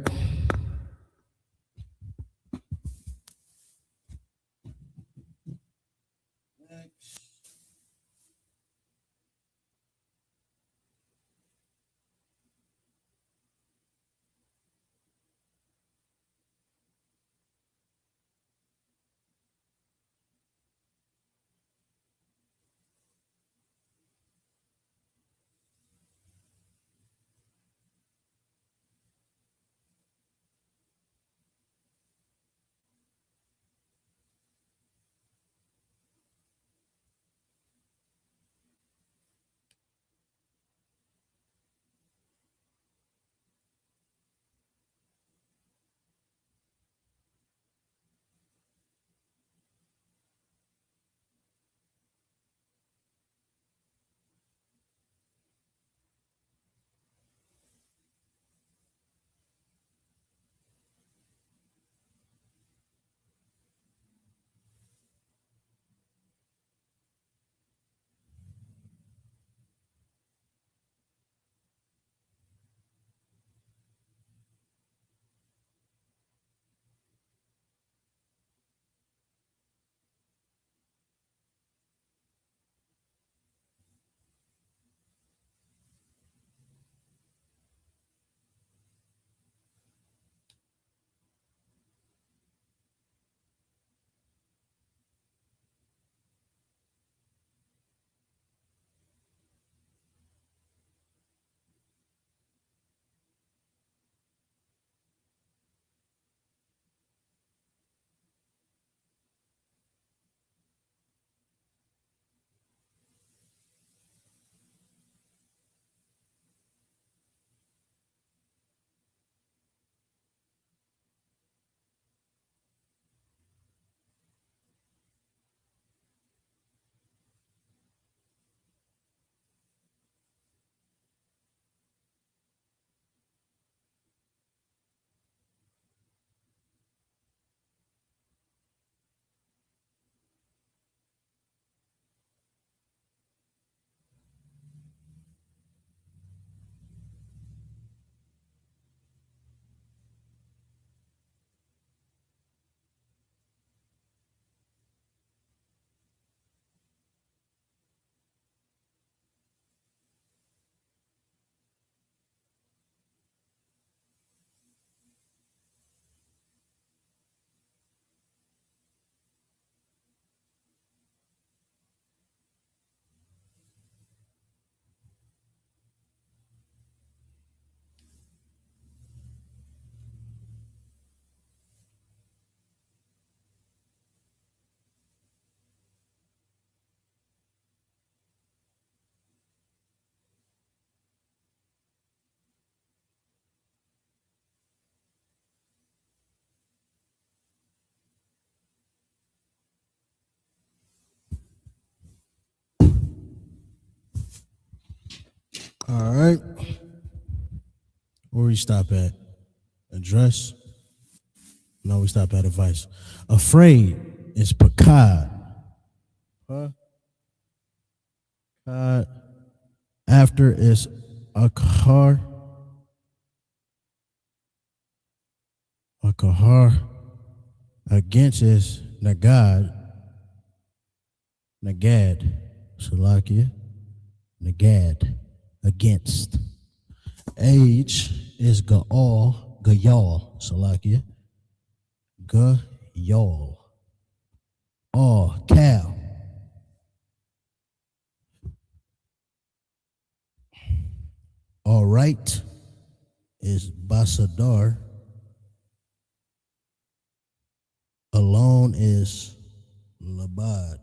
All right. Where we stop at? Address? No, we stop at advice. Afraid is pakad. Huh? After is akar. Akahar. Against is nagad. Nagad. Salakia. Nagad. Against. Age is Gaal. Gayal. Salakia. Gayal. Cow. All right is Basadar. Alone is Labad.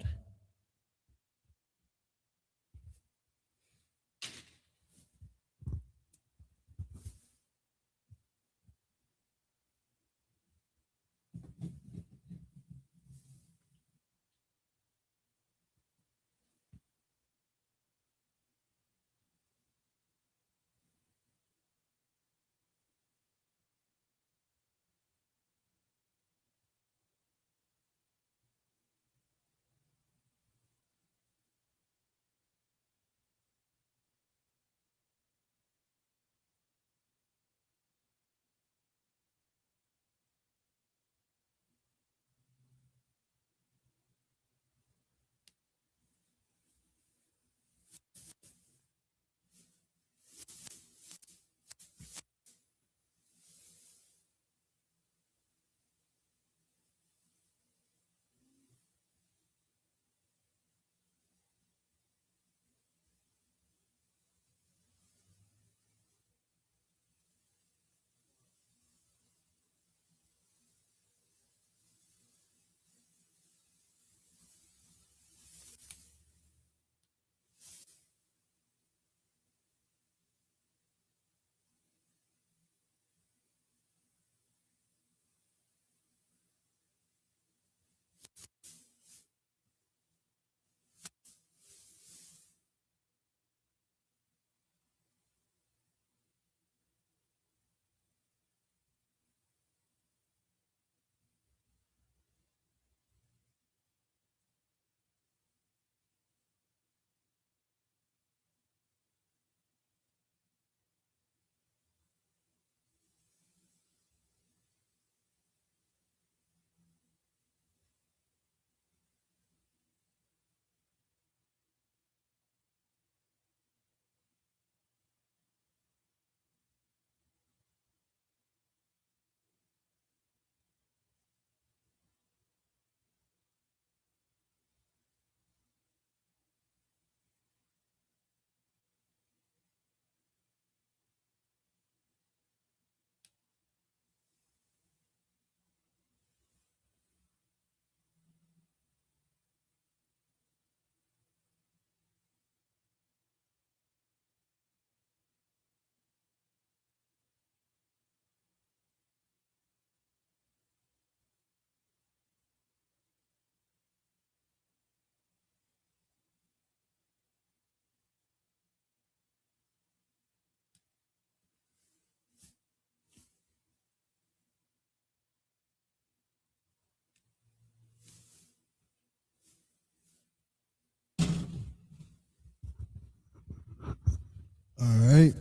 All right.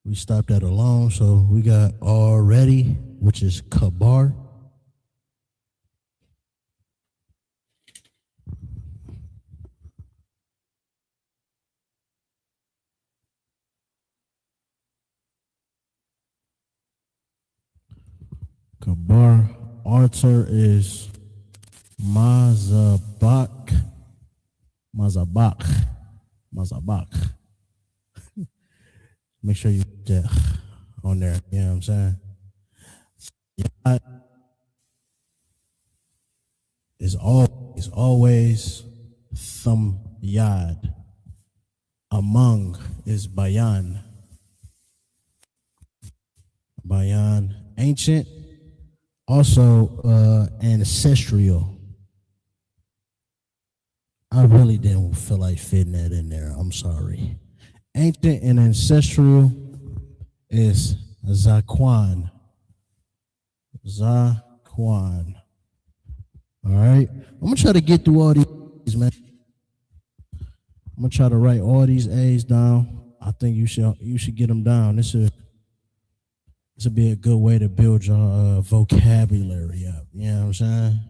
We stopped at alone, so we got already, which is Kabar. Kabar. Arthur is Mazabak. Mazabak. Make sure you put that on there. You know what I'm saying? Yad is always thumb yad. Among is bayan. Bayan. Ancient. Also ancestral. I really didn't feel like fitting that in there. I'm sorry. Ancient and ancestral is Zaquan. Zaquan. All right. I'm gonna try to get through all these, man. I'm gonna try to write all these A's down. I think you should get them down. This will be a good way to build your vocabulary up. You know what I'm saying?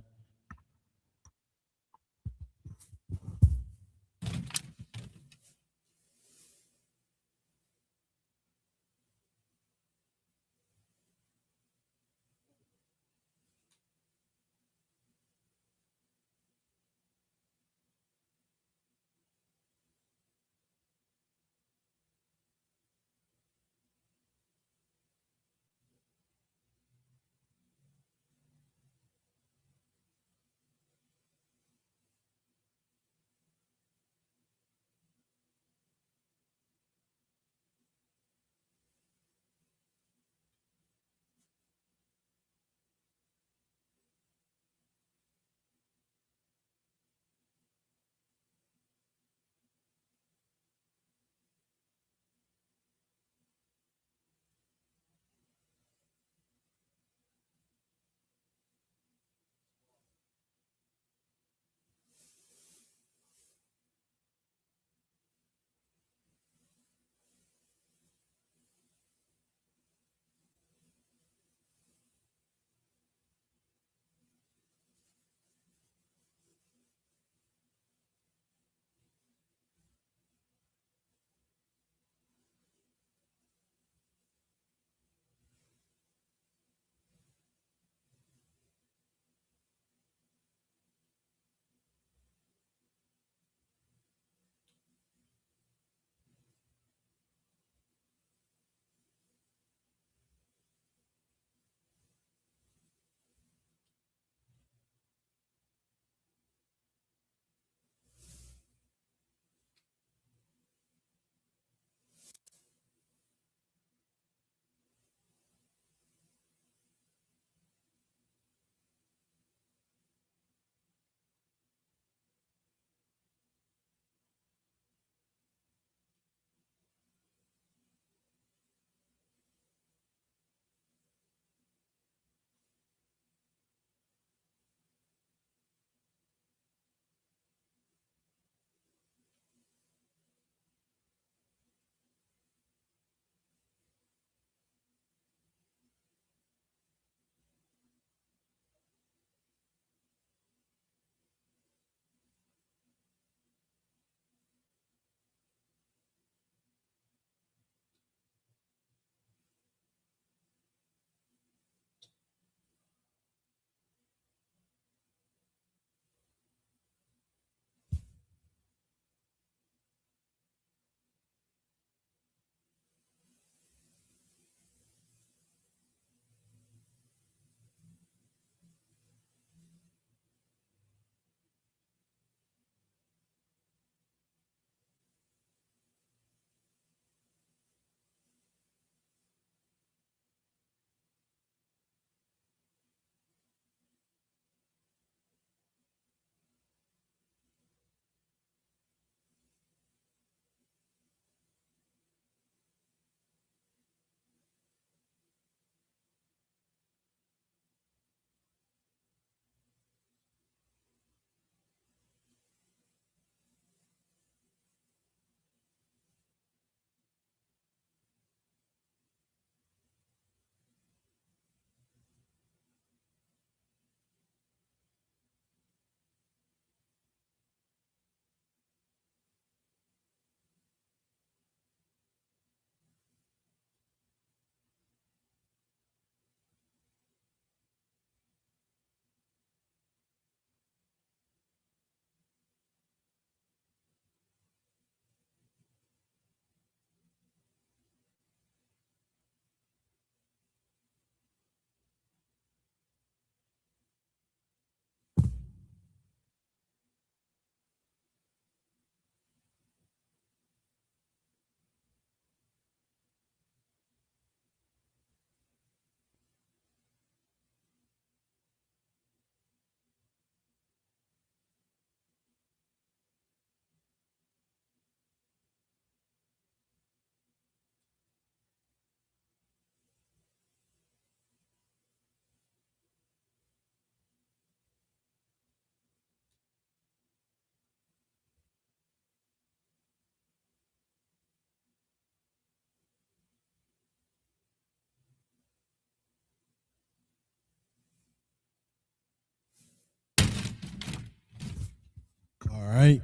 right?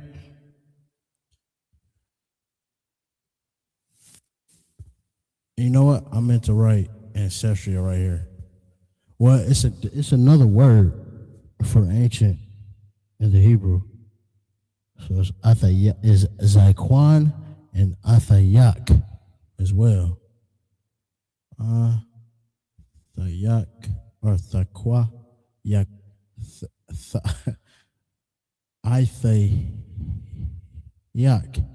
You know what? I meant to write ancestral right here. Well, it's another word for ancient in the Hebrew. So it's Athayak is Zaquan and Athayak as well. Thayak or Thaqua Yak Ithayak.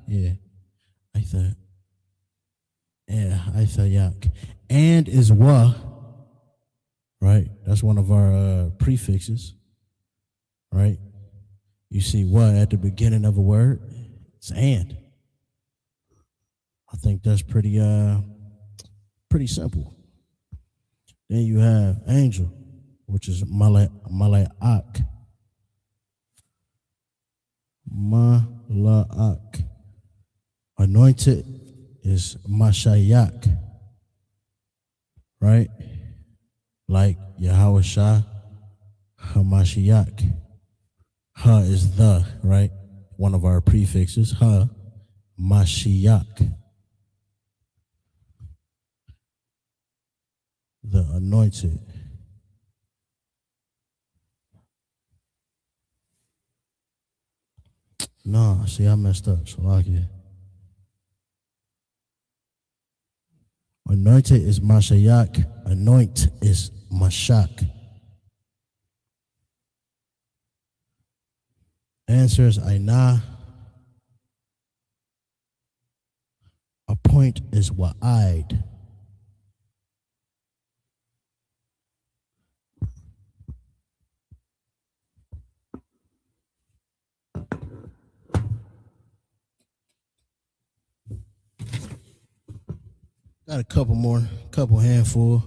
Yeah. Ithayak. Yeah, Ithayak. And is wa, right? That's one of our prefixes, right? You see wa at the beginning of a word, it's and. I think that's pretty simple. Then you have angel, which is Malak. Malak. Anointed is Mashayak, right? Like Yahweh Shah, Hamashiach. Ha is the, right? One of our prefixes, ha, Mashiach. The anointed. No, see, I messed up. So I can. Anointed is Mashayak. Anoint is Mashak. Answer is Aina. Appoint is Wa'id. Got a couple more, couple handful.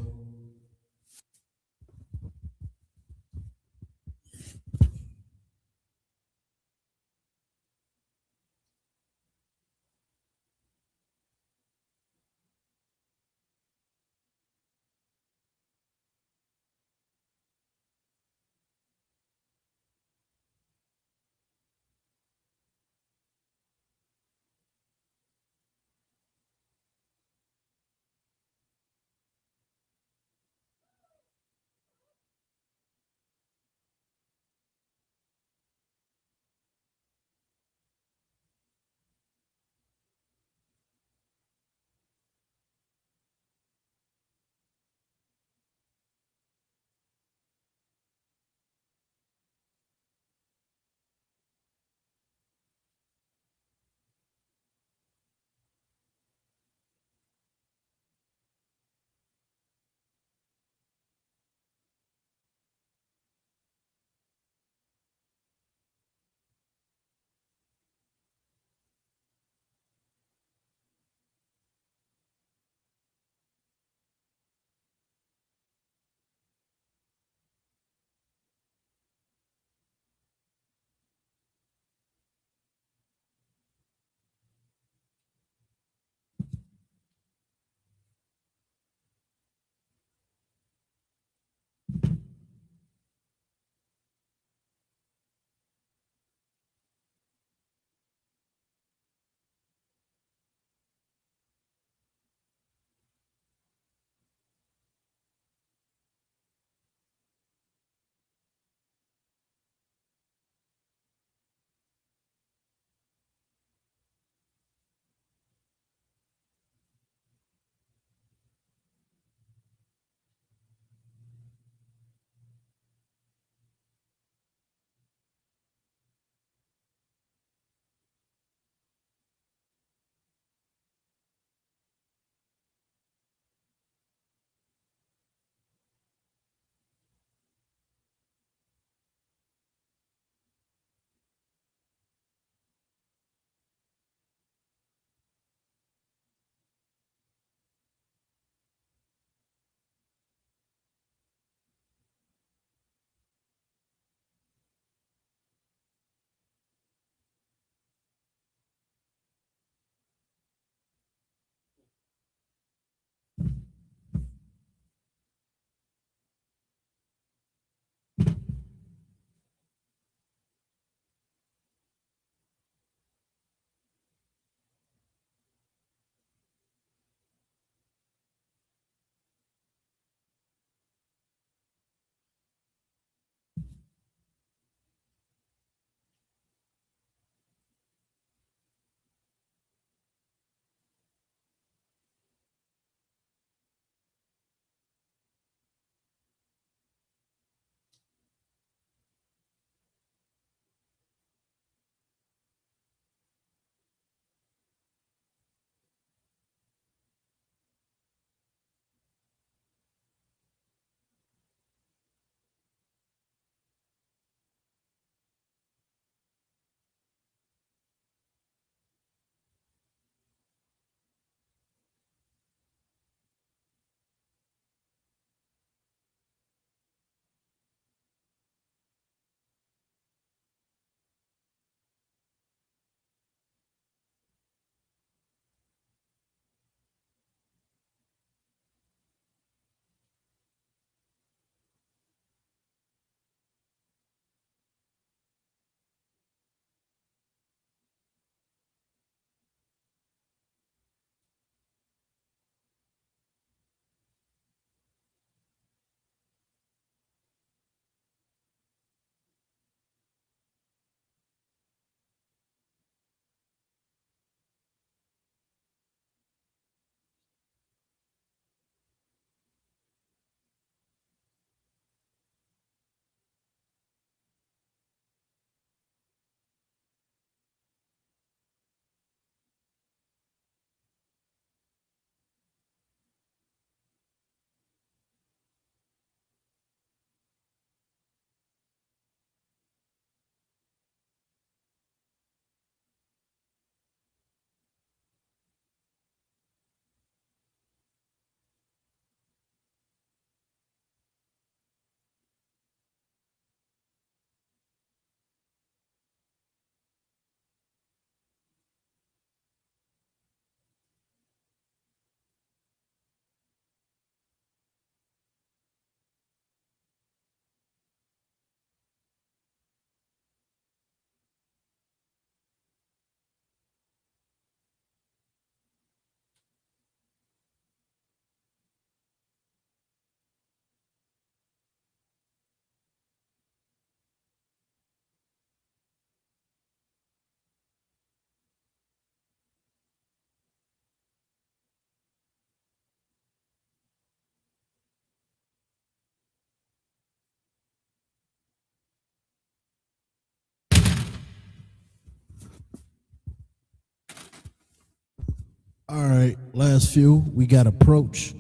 All right, last few. We got approach.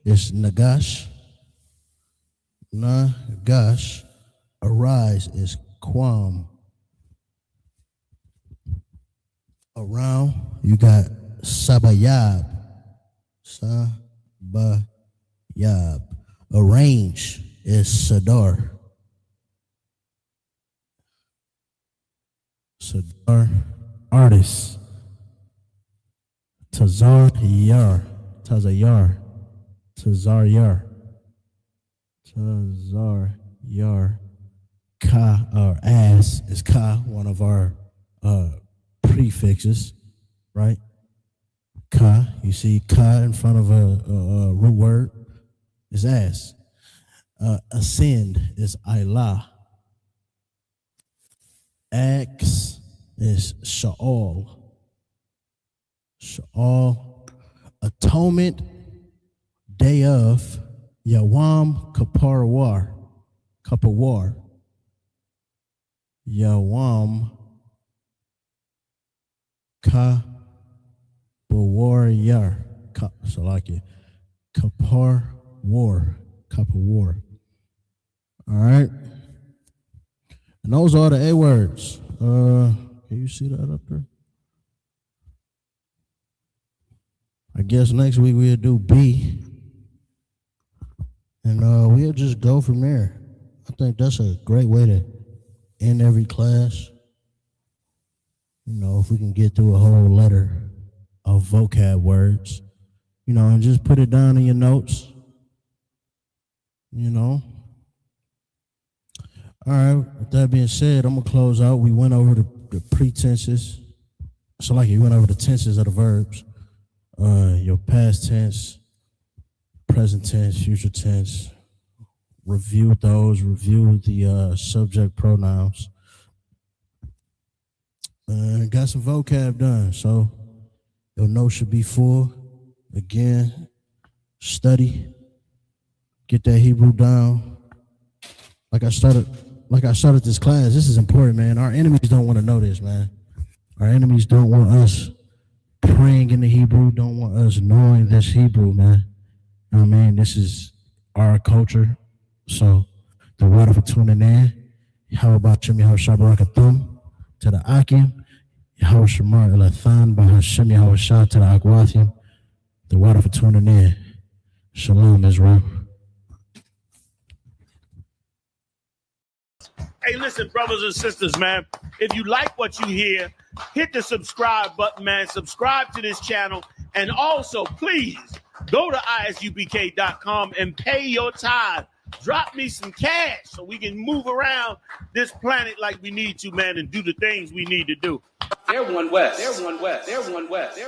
It's Nagash. Nagash. Arise is Quam. Around, you got Sabayab. Sabayab. Arrange is Sadar. Sadar. Artist. Tazar-yar. Tazar-yar. Tazar-yar. Tazar-yar. Ka, or as, is ka, one of our prefixes, right? Ka, you see ka in front of a root word, is as. Ascend is Ilah. Ax is Sha'al. Sha'al. Atonement, day of, Yawam Kaparwar. Kapawar. Yawam Kapawaryar. So like it. Kapar War. Kapawar. All right. And those are the A words. Can you see that up there? I guess next week we'll do B. And we'll just go from there. I think that's a great way to end every class. You know, if we can get through a whole letter of vocab words, you know, and just put it down in your notes. You know. All right, with that being said, I'm going to close out. We went over the pretenses. So like you went over the tenses of the verbs. Your past tense, present tense, future tense. Review those. Review the subject pronouns. Got some vocab done, so your notes should be full. Again, study. Get that Hebrew down. Like I started this class. This is important, man. Our enemies don't want to know this, man. Our enemies don't want us praying in the Hebrew, don't want us knowing this Hebrew, man. You know what I mean? This is our culture. So, the water for tuning in. How about Shemi Hawashah Barakatum to the Akim? Yahawashamar Elathan Bahashim Yahawashah to the Agwathim. The water for tuning in. Shalom, Israel. Hey, listen, brothers and sisters, man. If you like what you hear, hit the subscribe button, man. Subscribe to this channel. And also, please, go to isupk.com and pay your tithe. Drop me some cash so we can move around this planet like we need to, man, and do the things we need to do. They're one West. They're one West. They're one West.